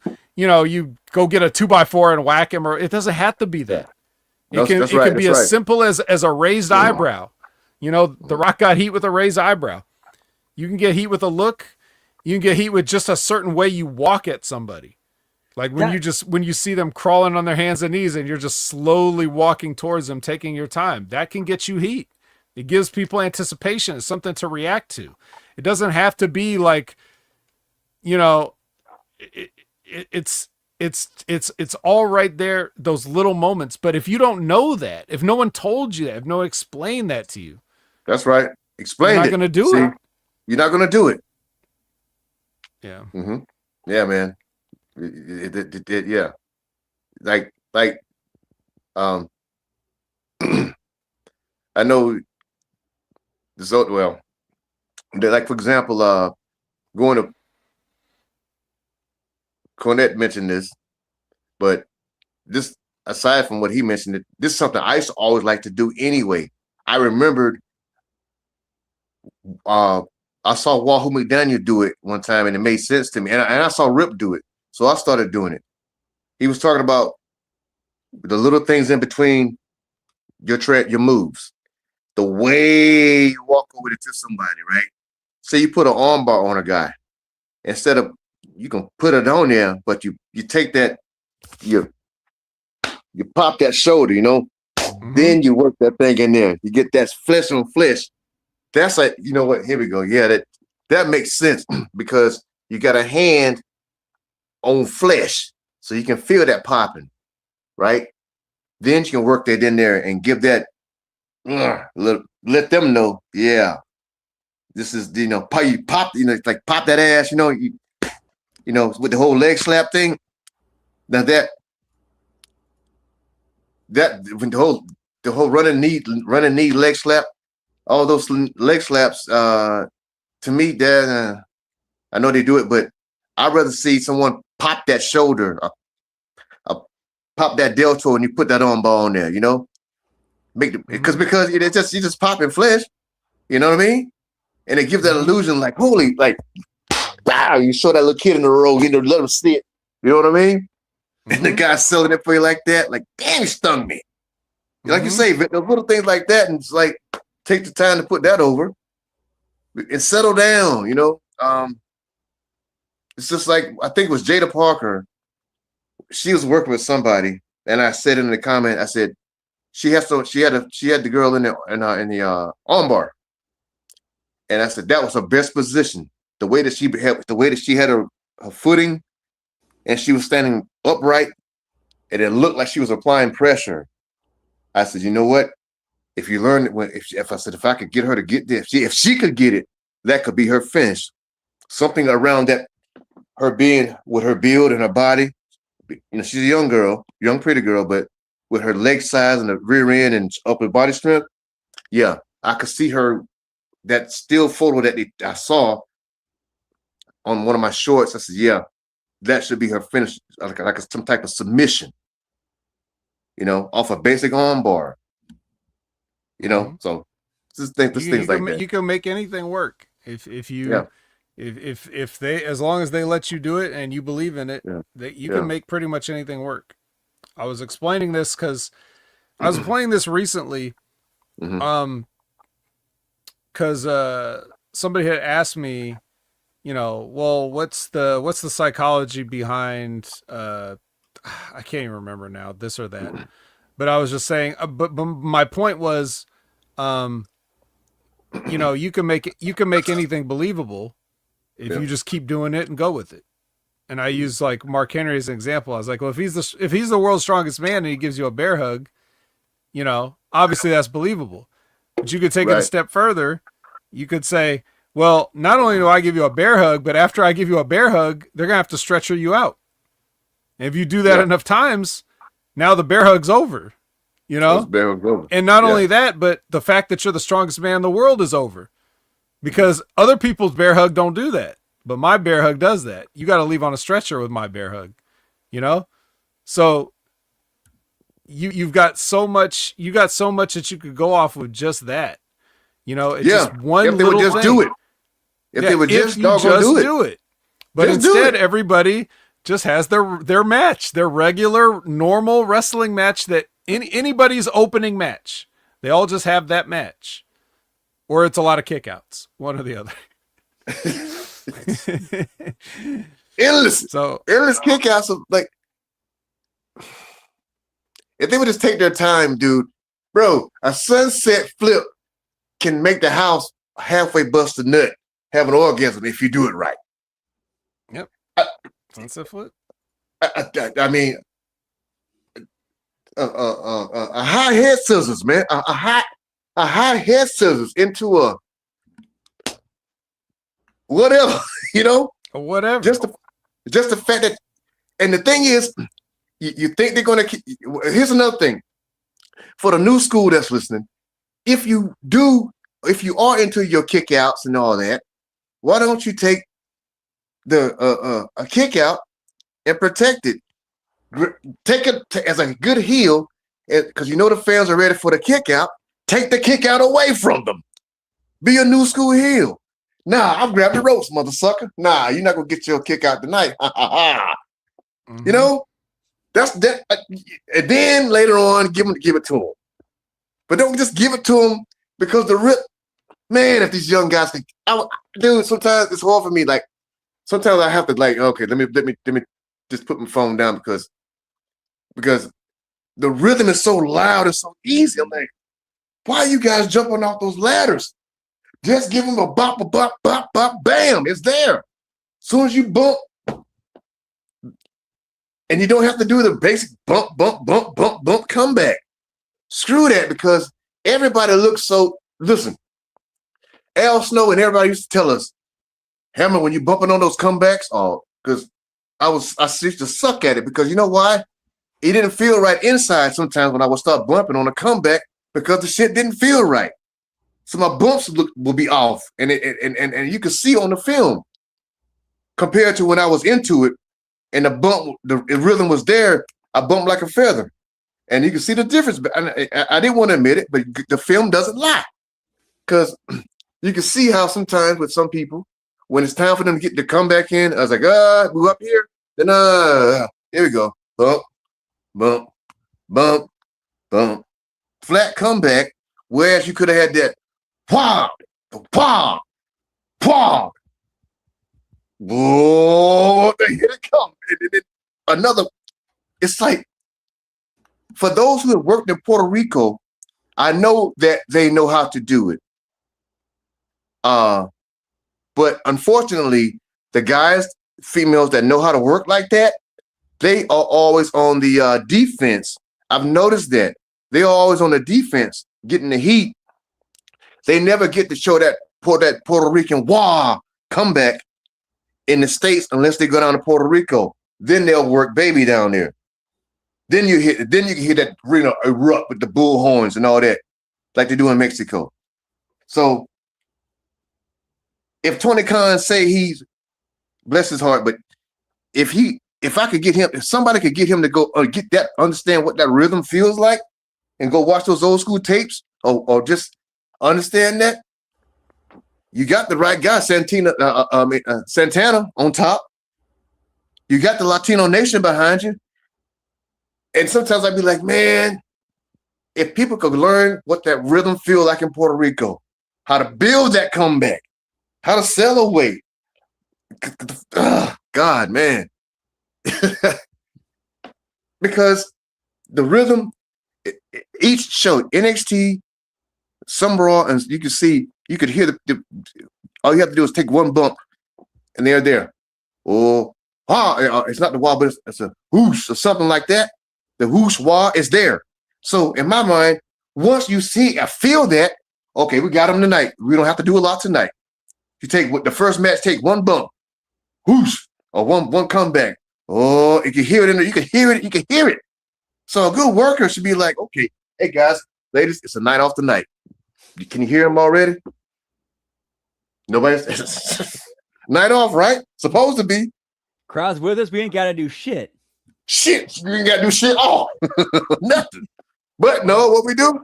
go get a 2x4 and whack him, or it doesn't have to be that. That's It right. can be That's as right. simple as a raised eyebrow. The Rock got heat with a raised eyebrow. You can get heat with a look. You can get heat with just a certain way you walk at somebody. Like when you see them crawling on their hands and knees and you're just slowly walking towards them, taking your time, that can get you heat. It gives people anticipation. It's something to react to. It doesn't have to be like, it's all right there, those little moments. But if you don't know that, if no one told you that, if no one explained that to you, That's right. Explain you're not it. going to do See, it. You're not going to do it. Yeah. Mm-hmm. Yeah, man. Yeah. Like, um, I know this. Well, like for example, going to Cornette mentioned this, but this aside from what he mentioned, this is something I used to always like to do anyway. I remembered I saw Wahoo McDaniel do it one time and it made sense to me. And I saw Rip do it. So I started doing it. He was talking about the little things in between your moves. The way you walk over to somebody, right? Say you put an armbar on a guy. Instead of you can put it on there, but you take that, you pop that shoulder, Mhm. then you work that thing in there. You get that flesh on flesh. That's like, you know what? Here we go. Yeah, that makes sense because you got a hand on flesh, so you can feel that popping, right? Then you can work that in there and give that, let them know, yeah, this is, you pop, like pop that ass, with the whole leg slap thing. Now that when the whole running knee leg slap, all those leg slaps, to me, that I know they do it, but I'd rather see someone pop that shoulder, pop that deltoid, and you put that arm bar on there, because it's just you just popping flesh, you know what I mean? And it gives that illusion, like holy, like wow, you show that little kid in the road, let him see it, you know what I mean? And the guy's selling it for you like that, like damn, he stung me. Like you say, the little things like that, and it's like take the time to put that over and settle down, It's just like I think it was Jada Parker. She was working with somebody, and I said in the comment, I said she had the girl in the armbar, and I said that was her best position. The way that she had her footing, and she was standing upright, and it looked like she was applying pressure. I said, you know what? If you learn if I could get her to get this, if she could get it, that could be her finish. Something around that, her being with her build and her body. She's a young girl, young pretty girl, but with her leg size and the rear end and upper body strength, yeah, I could see her. That still photo that I saw on one of my shorts, I said, yeah, that should be her finish, like some type of submission, off a basic arm bar, So just things like that. You can make anything work if you If they, as long as they let you do it and you believe in it, Yeah. that you can make pretty much anything work. I was explaining this because I was playing this recently. Mhm. Because somebody had asked me, well, what's the psychology behind I can't even remember now, this or that. But I was just saying, but my point was, you can make anything believable if you just keep doing it and go with it. And I use like Mark Henry as an example. I was like, well, if he's the world's strongest man and he gives you a bear hug, obviously that's believable. But you could take it a step further. You could say, well, not only do I give you a bear hug, but after I give you a bear hug, they're going to have to stretcher you out. And if you do that enough times, now the bear hug's over, Bear hug's over. And not only that, but the fact that you're the strongest man in the world is over, because other people's bear hug don't do that. But my bear hug does that. You got to leave on a stretcher with my bear hug, So you've got so much, that you could go off with just that. It's just one if they little would just thing. do it. If they would just do it. But Just instead, everybody just has their match, their regular, normal wrestling match, that anybody's opening match. They all just have that match. Or it's a lot of kickouts, one or the other. endless kickouts of, like, if they would just take their time, dude, bro, a sunset flip can make the house halfway bust a nut, have an orgasm if you do it right. Yep. Sunset flip. I mean, a high head scissors, man, a high head scissors into a whatever, whatever. Just the fact that, and the thing is, you think they're gonna. Here's another thing for the new school that's listening. If you are into your kickouts and all that, why don't you take a kick out and protect it? Take it as a good heel, because the fans are ready for the kick out. Take the kick out away from them. Be a new school heel. Nah, I'll grab the ropes, mother sucker. Nah, you're not gonna get your kick out tonight. That's that. And then later on, give it to them. But don't just give it to them because man, if these young guys think, dude, sometimes it's hard for me. Like, sometimes I have to, like, okay, let me just put my phone down because the rhythm is so loud and so easy. I'm like, why are you guys jumping off those ladders? Just give them a bop, bop, bop, bam. It's there. As soon as you bump, and you don't have to do the basic bump, bump, bump, bump, bump comeback. Screw that, because everybody looks so. Listen, Al Snow and everybody used to tell us, Hammer, when you bumping on those comebacks, because I used to suck at it, because you know why? It didn't feel right inside sometimes when I would start bumping on a comeback, because the shit didn't feel right. So my bumps will be off, and you can see on the film compared to when I was into it, and the rhythm was there. I bumped like a feather, and you can see the difference. But I didn't want to admit it, but the film doesn't lie, because you can see how sometimes with some people, when it's time for them to get the comeback in, I was like, move up here, then here we go, bump, bump, bump, bump, flat comeback. Whereas you could have had that. Wow, wow, wow. Whoa, here it comes. Another, it's like, for those who have worked in Puerto Rico, I know that they know how to do it. But unfortunately, the guys, females that know how to work like that, they are always on the defense. I've noticed that. They're always on the defense, getting the heat. They never get to show that Puerto Rican comeback in the States unless they go down to Puerto Rico. Then they'll work baby down there. Then you can hear that arena erupt with the bull horns and all that, like they do in Mexico. So if Tony Khan say he's, bless his heart, but if somebody could get him to go understand what that rhythm feels like, and go watch those old school tapes, or just understand that, You got the right guy, Santana on top. You got the Latino Nation behind you. And sometimes I'd be like, man, if people could learn what that rhythm feels like in Puerto Rico, how to build that comeback, how to sell away. God, man. Because the rhythm, each show, NXT, some Raw, and you could hear all you have to do is take one bump, and they're there. Oh, it's not the wah, but it's a whoosh or something like that. The whoosh wah is there. So in my mind, once you feel that, okay, we got them tonight. We don't have to do a lot tonight. You take the first match, take one bump, whoosh, or one comeback. Oh, you can hear it in there. You can hear it. You can hear it. So a good worker should be like, okay, hey guys, ladies, it's a night off tonight. Can you hear him already? Nobody's night off, right? Supposed to be. Crowd's with us. We ain't got to do shit. Shit, you ain't got to do shit all. Nothing. But no, what we do?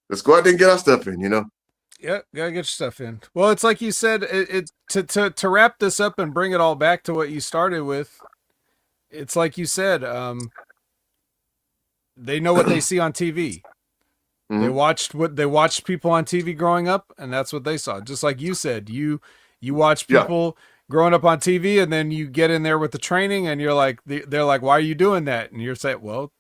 Let's go out there and get our stuff in, Yeah, gotta get your stuff in. Well, it's like you said, to wrap this up and bring it all back to what you started with. It's like you said, they know what they see on TV. Mm-hmm. They watched people on TV growing up, and that's what they saw. Just like you said, you watch people growing up on TV, and then you get in there with the training, and you're like, they're like, why are you doing that? And you're saying, well,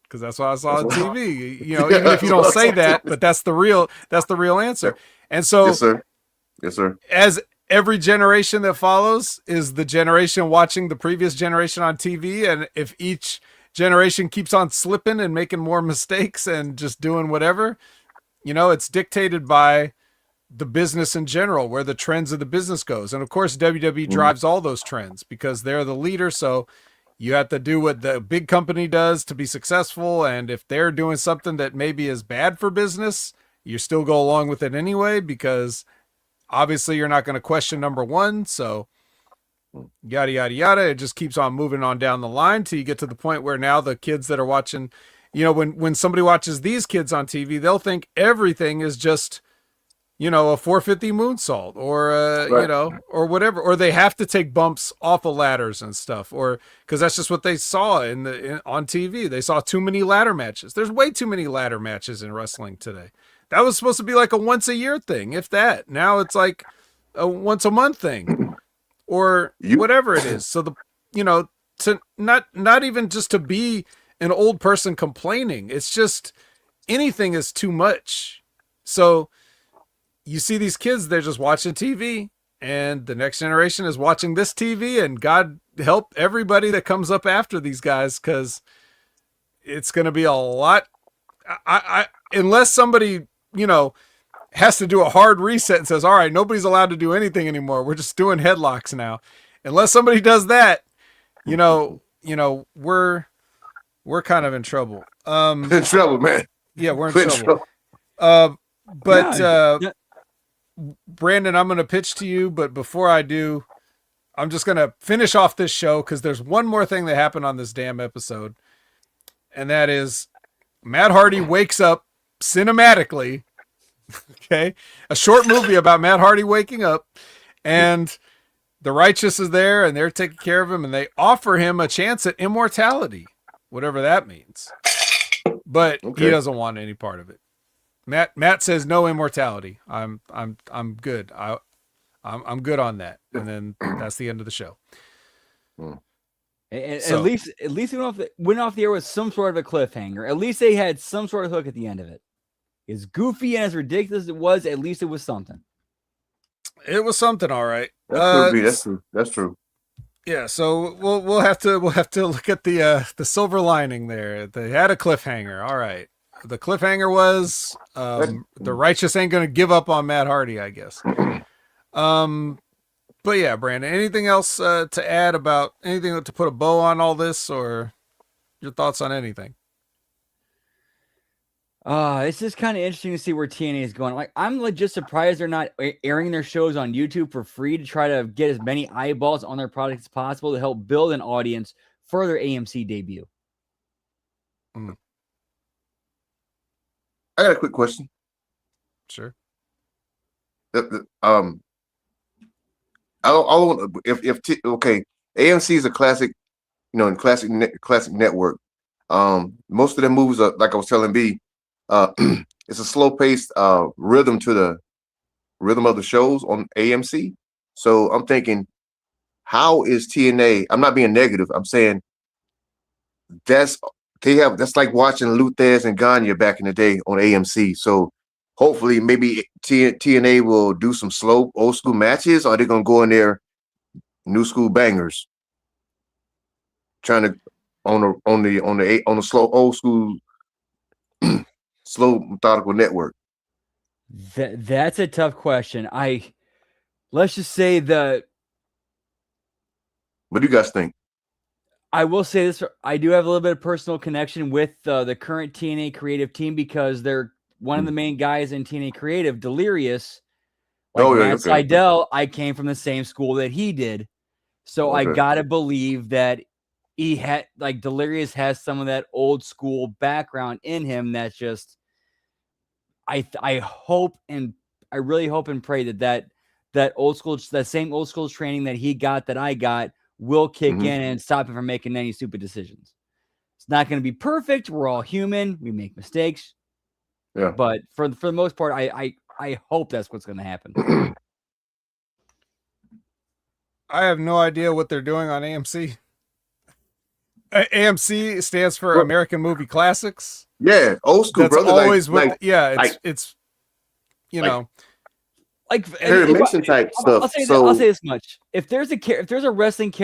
because that's what I saw on TV. Even if you don't say that, but that's the real answer. And so, Yes, sir. As every generation that follows is the generation watching the previous generation on TV, and if each generation keeps on slipping and making more mistakes and just doing whatever, it's dictated by the business in general, where the trends of the business goes. And of course, WWE drives all those trends because they're the leader. So you have to do what the big company does to be successful. And if they're doing something that maybe is bad for business, you still go along with it anyway, because obviously you're not going to question number one. So yada, yada, yada. It just keeps on moving on down the line till you get to the point where now the kids that are watching, when somebody watches these kids on TV, they'll think everything is just, a 450 moonsault or, Right. or whatever, or they have to take bumps off of ladders and stuff, or because that's just what they saw on TV. They saw too many ladder matches. There's way too many ladder matches in wrestling today. That was supposed to be like a once a year thing, if that. Now it's like a once a month thing or whatever it is. So to not even just to be an old person complaining. It's just anything is too much. So you see these kids, they're just watching TV, and the next generation is watching this TV, and God help everybody that comes up after these guys, because it's going to be a lot. Unless somebody, has to do a hard reset and says, all right, nobody's allowed to do anything anymore. We're just doing headlocks now. Unless somebody does that, we're kind of in trouble. In trouble, man. Yeah, we're in trouble. Brandon, I'm going to pitch to you, but before I do, I'm just going to finish off this show because there's one more thing that happened on this damn episode, and that is Matt Hardy wakes up cinematically. Okay, a short movie about Matt Hardy waking up, and the Righteous is there, and they're taking care of him, and they offer him a chance at immortality, whatever that means. But he doesn't want any part of it. Matt says no immortality. I'm good. I'm good on that. And then that's the end of the show. At least it went off the air with some sort of a cliffhanger. At least they had some sort of hook at the end of it. As goofy and as ridiculous as it was, at least it was something. It was something, all right. That's true. That's true. Yeah, so we'll have to look at the silver lining there. They had a cliffhanger. All right. The cliffhanger was the Righteous ain't going to give up on Matt Hardy, I guess. But yeah, Brandon, anything else to add about anything to put a bow on all this, or your thoughts on anything? It's just kind of interesting to see where TNA is going. Like, I'm just surprised they're not airing their shows on YouTube for free to try to get as many eyeballs on their product as possible to help build an audience for their AMC debut. I got a quick question. Sure. I don't okay, AMC is a classic, and classic network. Most of the movies are, like I was telling B, uh, it's a slow paced rhythm to the rhythm of the shows on AMC. So I'm thinking, how is TNA? I'm not being negative. I'm saying that's that's like watching Luthez and Gagne back in the day on AMC. So hopefully, maybe TNA will do some slow old school matches, or are they gonna go in there new school bangers, trying to on the slow old school slow methodical network. That's a tough question. Let's just say What do you guys think? I will say this: I do have a little bit of personal connection with the current TNA creative team because they're one of the main guys in TNA creative, Delirious. Like Oh yeah, Matt okay, Sydal, I came from the same school that he did, so I okay. gotta believe that he had like Delirious has some of that old school background in him. That's just I hope and I really hope and pray that old school, that same old school training that he got, that I got, will kick in and stop him from making any stupid decisions. It's not going to be perfect. We're all human. We make mistakes. Yeah. But for the most part, I hope that's what's going to happen. I have no idea what they're doing on AMC. AMC stands for American Movie Classics. Yeah, old school, That's brother. always like, what. Yeah, like, it's you know, like Mason type stuff. I'll say this much: if there's a wrestling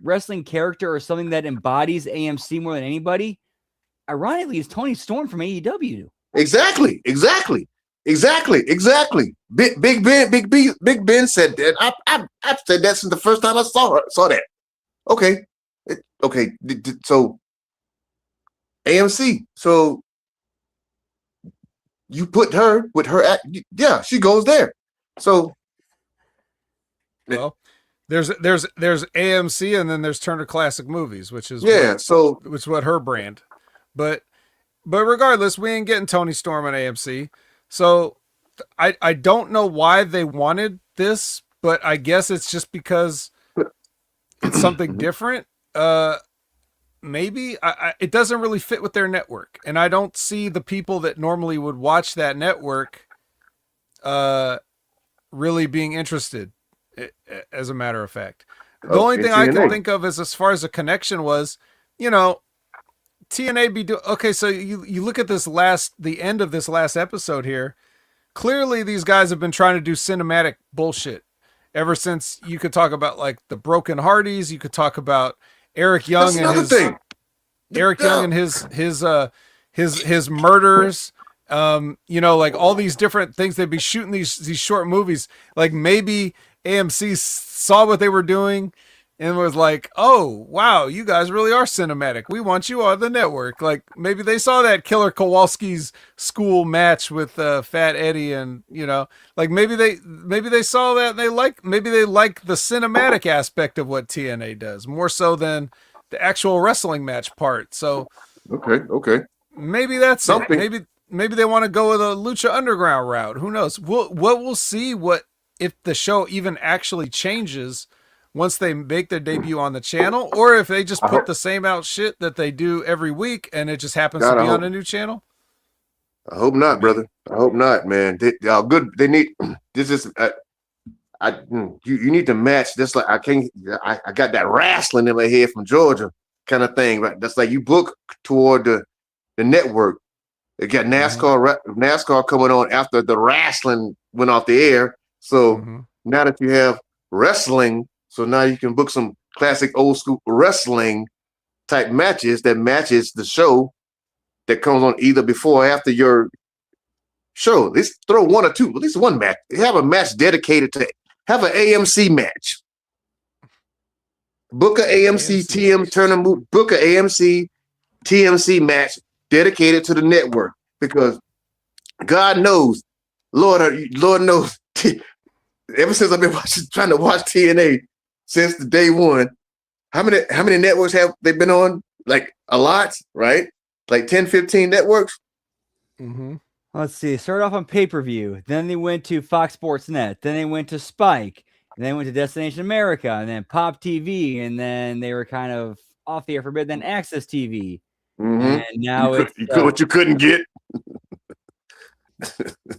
wrestling character or something that embodies AMC more than anybody, ironically, it's Tony Storm from AEW. Exactly. Big Ben said that. I've said that since the first time I saw that. Okay, okay. So AMC. So you put her with her act. Yeah, she goes there. So well, there's AMC and then there's Turner Classic Movies, which is which is what her brand. But regardless, we ain't getting Tony Storm on AMC. So I don't know why they wanted this, but I guess it's just because it's something different. Maybe it doesn't really fit with their network, and I don't see the people that normally would watch that network really being interested, as a matter of fact. The only thing I can think of is, as far as a connection was, TNA be okay. So you look at the end of this last episode here. Clearly, these guys have been trying to do cinematic bullshit ever since. You could talk about like the Broken Hardys. You could talk about Eric Young and his his murders. Like all these different things. They'd be shooting these short movies. Like maybe AMC saw what they were doing and was like, "Oh, wow, you guys really are cinematic. We want you on the network." Like maybe they saw that Killer Kowalski's school match with Fat Eddie, and like maybe they saw that and they like the cinematic aspect of what TNA does more so than the actual wrestling match part. So okay, maybe that's something. Maybe they want to go with a Lucha Underground route. Who knows? We'll see what if the show even actually changes once they make their debut on the channel, or if they just put the same out shit that they do every week and it just happens to be on a new channel. I hope not, brother. I hope not, man. They need this is you need to match this. Like I got that wrestling in my head from Georgia kind of thing, right? That's like you book toward the network. They got NASCAR coming on after the wrestling went off the air. So now that you have wrestling, so now you can book some classic old school wrestling type matches that matches the show that comes on either before or after your show. Let's throw one or two, at least one match. Have a match dedicated to, have an AMC match. Book a AMC TM Turner move. Book a AMC TMC match dedicated to the network, because God knows, Lord knows. Ever since I've been trying to watch TNA since the day one, how many networks have they been on? Like a lot, right? Like 10, 15 networks. Let's see. Start off on pay-per-view. Then they went to Fox Sports Net. Then they went to Spike. And then went to Destination America, and then Pop TV, and then they were kind of off the air for a bit. Then Access TV, and now you could what you couldn't get.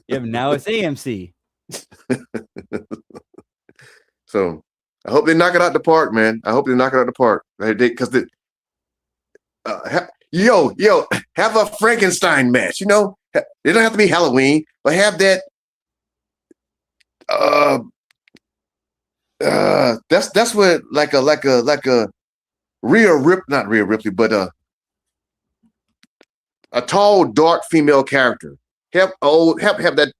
Yeah, now it's AMC. So I hope they knock it out the park, man. I hope they knock it out the park. Because have a Frankenstein match. You know, it don't have to be Halloween, but have that. That's what like a not Rhea Ripley, but a tall, dark female character. Have that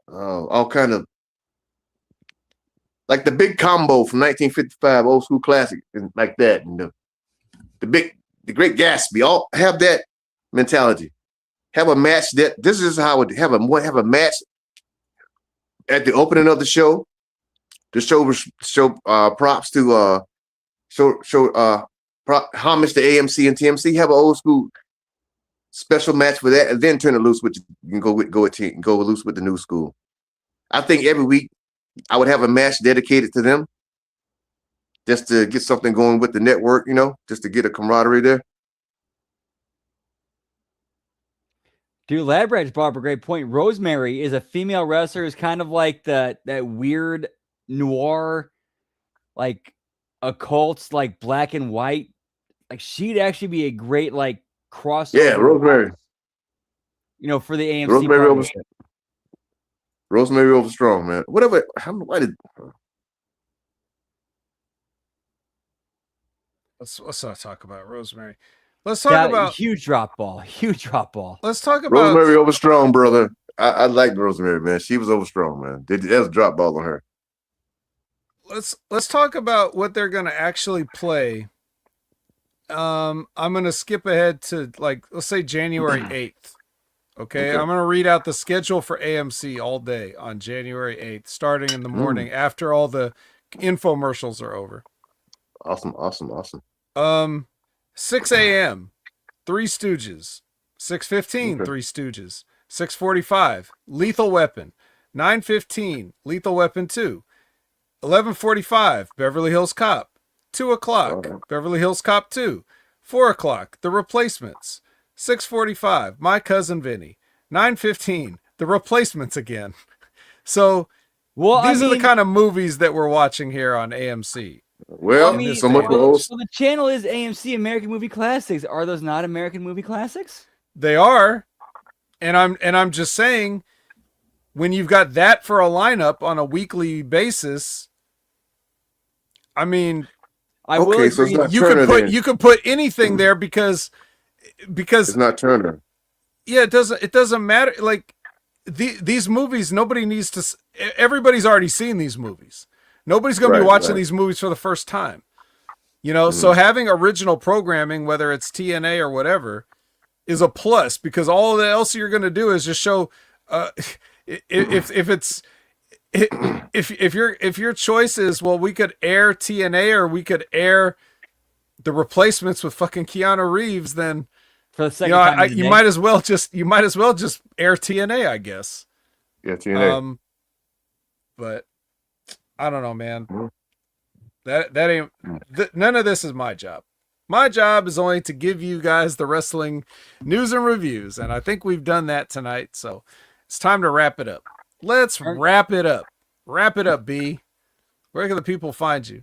all kind of like the big combo from 1955, old school classic, and like that, and the Great Gatsby. All have that mentality. Have a match that this is how I would have a match at the opening of the show. To show props to homage to AMC and TMC. Have an old school special match for that, and then turn it loose with you can go loose with the new school. I think every week I would have a match dedicated to them, just to get something going with the network. You know, just to get a camaraderie there. Dude, Labradge brought up a great point. Rosemary is a female wrestler, is kind of like that weird noir, like occult, like black and white. Like she'd actually be a great like crossover. Yeah, Rosemary. You know, for the AMC. Rosemary over Strong, man. Whatever. Why did? Let's not talk about Rosemary. Let's talk about huge drop ball. Huge drop ball. Let's talk about Rosemary over Strong, brother. I liked Rosemary, man. She was over Strong, man. That was a drop ball on her. Let's talk about what they're gonna actually play. I'm gonna skip ahead to let's say January 8th. Okay, I'm gonna read out the schedule for AMC all day on January 8th, starting in the morning after all the infomercials are over. Awesome. 6 a.m. Three Stooges. 6:15 Three Stooges. 6:45 Lethal Weapon. 9:15 Lethal Weapon 2. 11:45 Beverly Hills Cop. 2 o'clock Beverly Hills Cop 2. 4 o'clock The Replacements. 6:45 My Cousin Vinny. 9:15 The Replacements again. So these are the kind of movies that we're watching here on AMC. Well, so much for so the channel is AMC American Movie Classics. Are those not American Movie Classics? They are. And I'm just saying, when you've got that for a lineup on a weekly basis, I mean, you could put anything there because it's not Turner. Yeah, it doesn't matter. Like these movies, nobody needs to. Everybody's already seen these movies. Nobody's going to be watching these movies for the first time. You know, so having original programming, whether it's TNA or whatever, is a plus, because all else you're going to do is just show if your choice is, well, we could air TNA or we could air The Replacements with fucking Keanu Reeves, then for the second time you might as well just air TNA, I guess. Yeah, TNA. But I don't know, man. That ain't none of this is my job. My job is only to give you guys the wrestling news and reviews, and I think we've done that tonight. So it's time to wrap it up. Let's wrap it up. Wrap it up, B. Where can the people find you?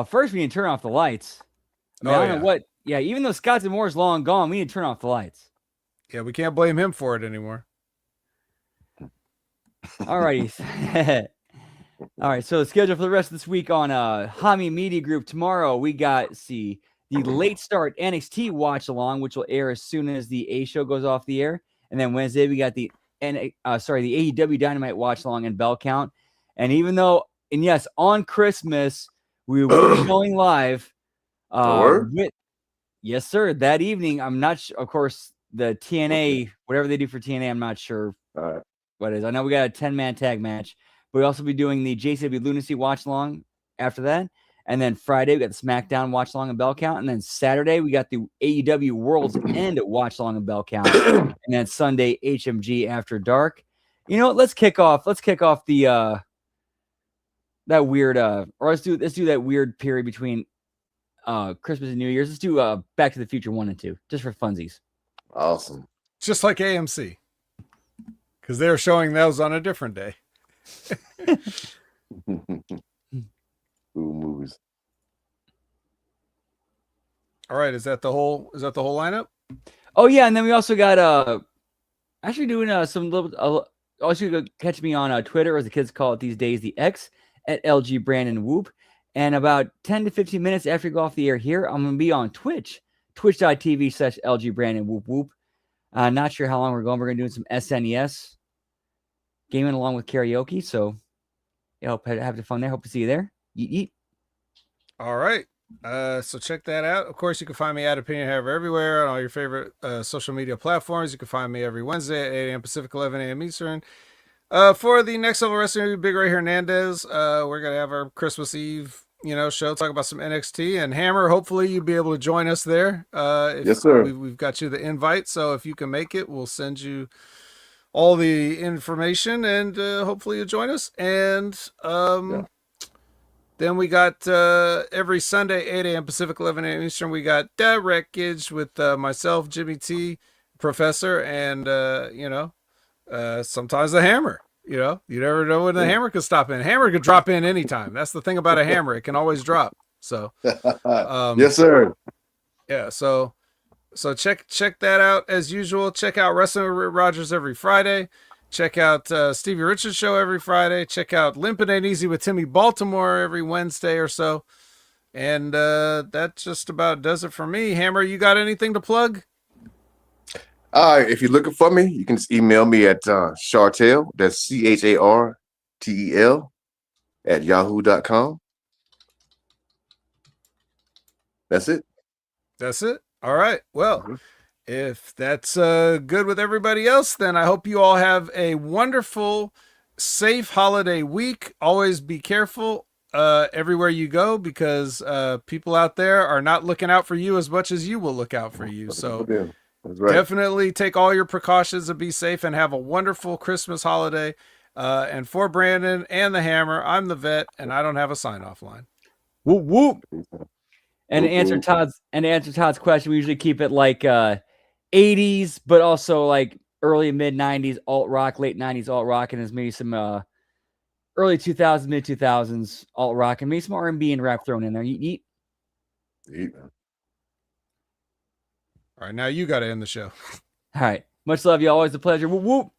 First, we need to turn off the lights. I don't know what. Yeah, even though Scott Moore is long gone, we need to turn off the lights. Yeah, we can't blame him for it anymore. Alrighty. All right, so the schedule for the rest of this week on Hami Media Group. Tomorrow we got the late start NXT watch along, which will air as soon as the A show goes off the air, and then Wednesday we got the AEW Dynamite watch along and Bell Count. And yes, on Christmas we will be going live. Yes, sir. That evening, I'm not sure. Of course, the TNA, whatever they do for TNA, I'm not sure what it is. I know we got a 10-man tag match. We'll also be doing the JCW Lunacy watch along after that. And then Friday, we got the SmackDown watch along and bell count. And then Saturday, we got the AEW World's End watch along and bell count. And then Sunday, HMG After Dark. You know what? Let's kick off the that weird or let's do that weird period between Christmas and New Year's. Let's do Back to the Future 1 and 2, just for funsies. Awesome. Just like AMC. Because they're showing those on a different day. Ooh, movies. All right, is that the whole lineup? Oh yeah, and then we also got actually doing some little also you can catch me on Twitter, as the kids call it these days, the X at LG Brandon Whoop. And about 10 to 15 minutes after you go off the air here, I'm gonna be on Twitch, twitch.tv/LG Brandon Whoop Whoop. Not sure how long we're going. We're gonna do some SNES gaming along with karaoke. So yeah, hope have fun there. Hope to see you there. Yeet yeet. All right. So check that out. Of course, you can find me at Opinion Haver everywhere on all your favorite social media platforms. You can find me every Wednesday at 8 a.m. Pacific, 11 a.m. Eastern. For the Next Level Wrestling, Big Ray Hernandez, we're gonna have our Christmas Eve, show, talk about some NXT and Hammer. Hopefully, you'll be able to join us there. Yes, sir. We've got you the invite, so if you can make it, we'll send you all the information, and hopefully you'll join us. And then we got every Sunday, 8 a.m. Pacific, 11 a.m. Eastern, we got Wreckage with myself, Jimmy T, Professor, and, sometimes the Hammer. You never know when the Hammer could stop in. Hammer could drop in anytime. That's the thing about a Hammer. It can always drop. So, yes, sir. Yeah, so check that out as usual. Check out Wrestling with Rogers every Friday. Check out Stevie Richards' show every Friday. Check out Limpin' Ain't Easy with Timmy Baltimore every Wednesday or so. And that just about does it for me. Hammer, you got anything to plug? If you're looking for me, you can just email me at Chartel, that's CHARTEL at yahoo.com. That's it. That's it. All right. Well, if that's good with everybody else, then I hope you all have a wonderful, safe holiday week. Always be careful everywhere you go, because people out there are not looking out for you as much as you will look out for you. So that's right. Definitely take all your precautions and be safe, and have a wonderful Christmas holiday. And for Brandon and the Hammer, I'm the Vet, and I don't have a sign-off line. Whoop whoop. And to answer Todd's question, we usually keep it like 80s, but also like early mid 90s alt rock, late 90s alt rock, and there's maybe some early 2000s, mid 2000s alt rock, and maybe some R&B and rap thrown in there. Yeet. All right, now you got to end the show. All right. Much love, you. Always a pleasure. Whoop whoop.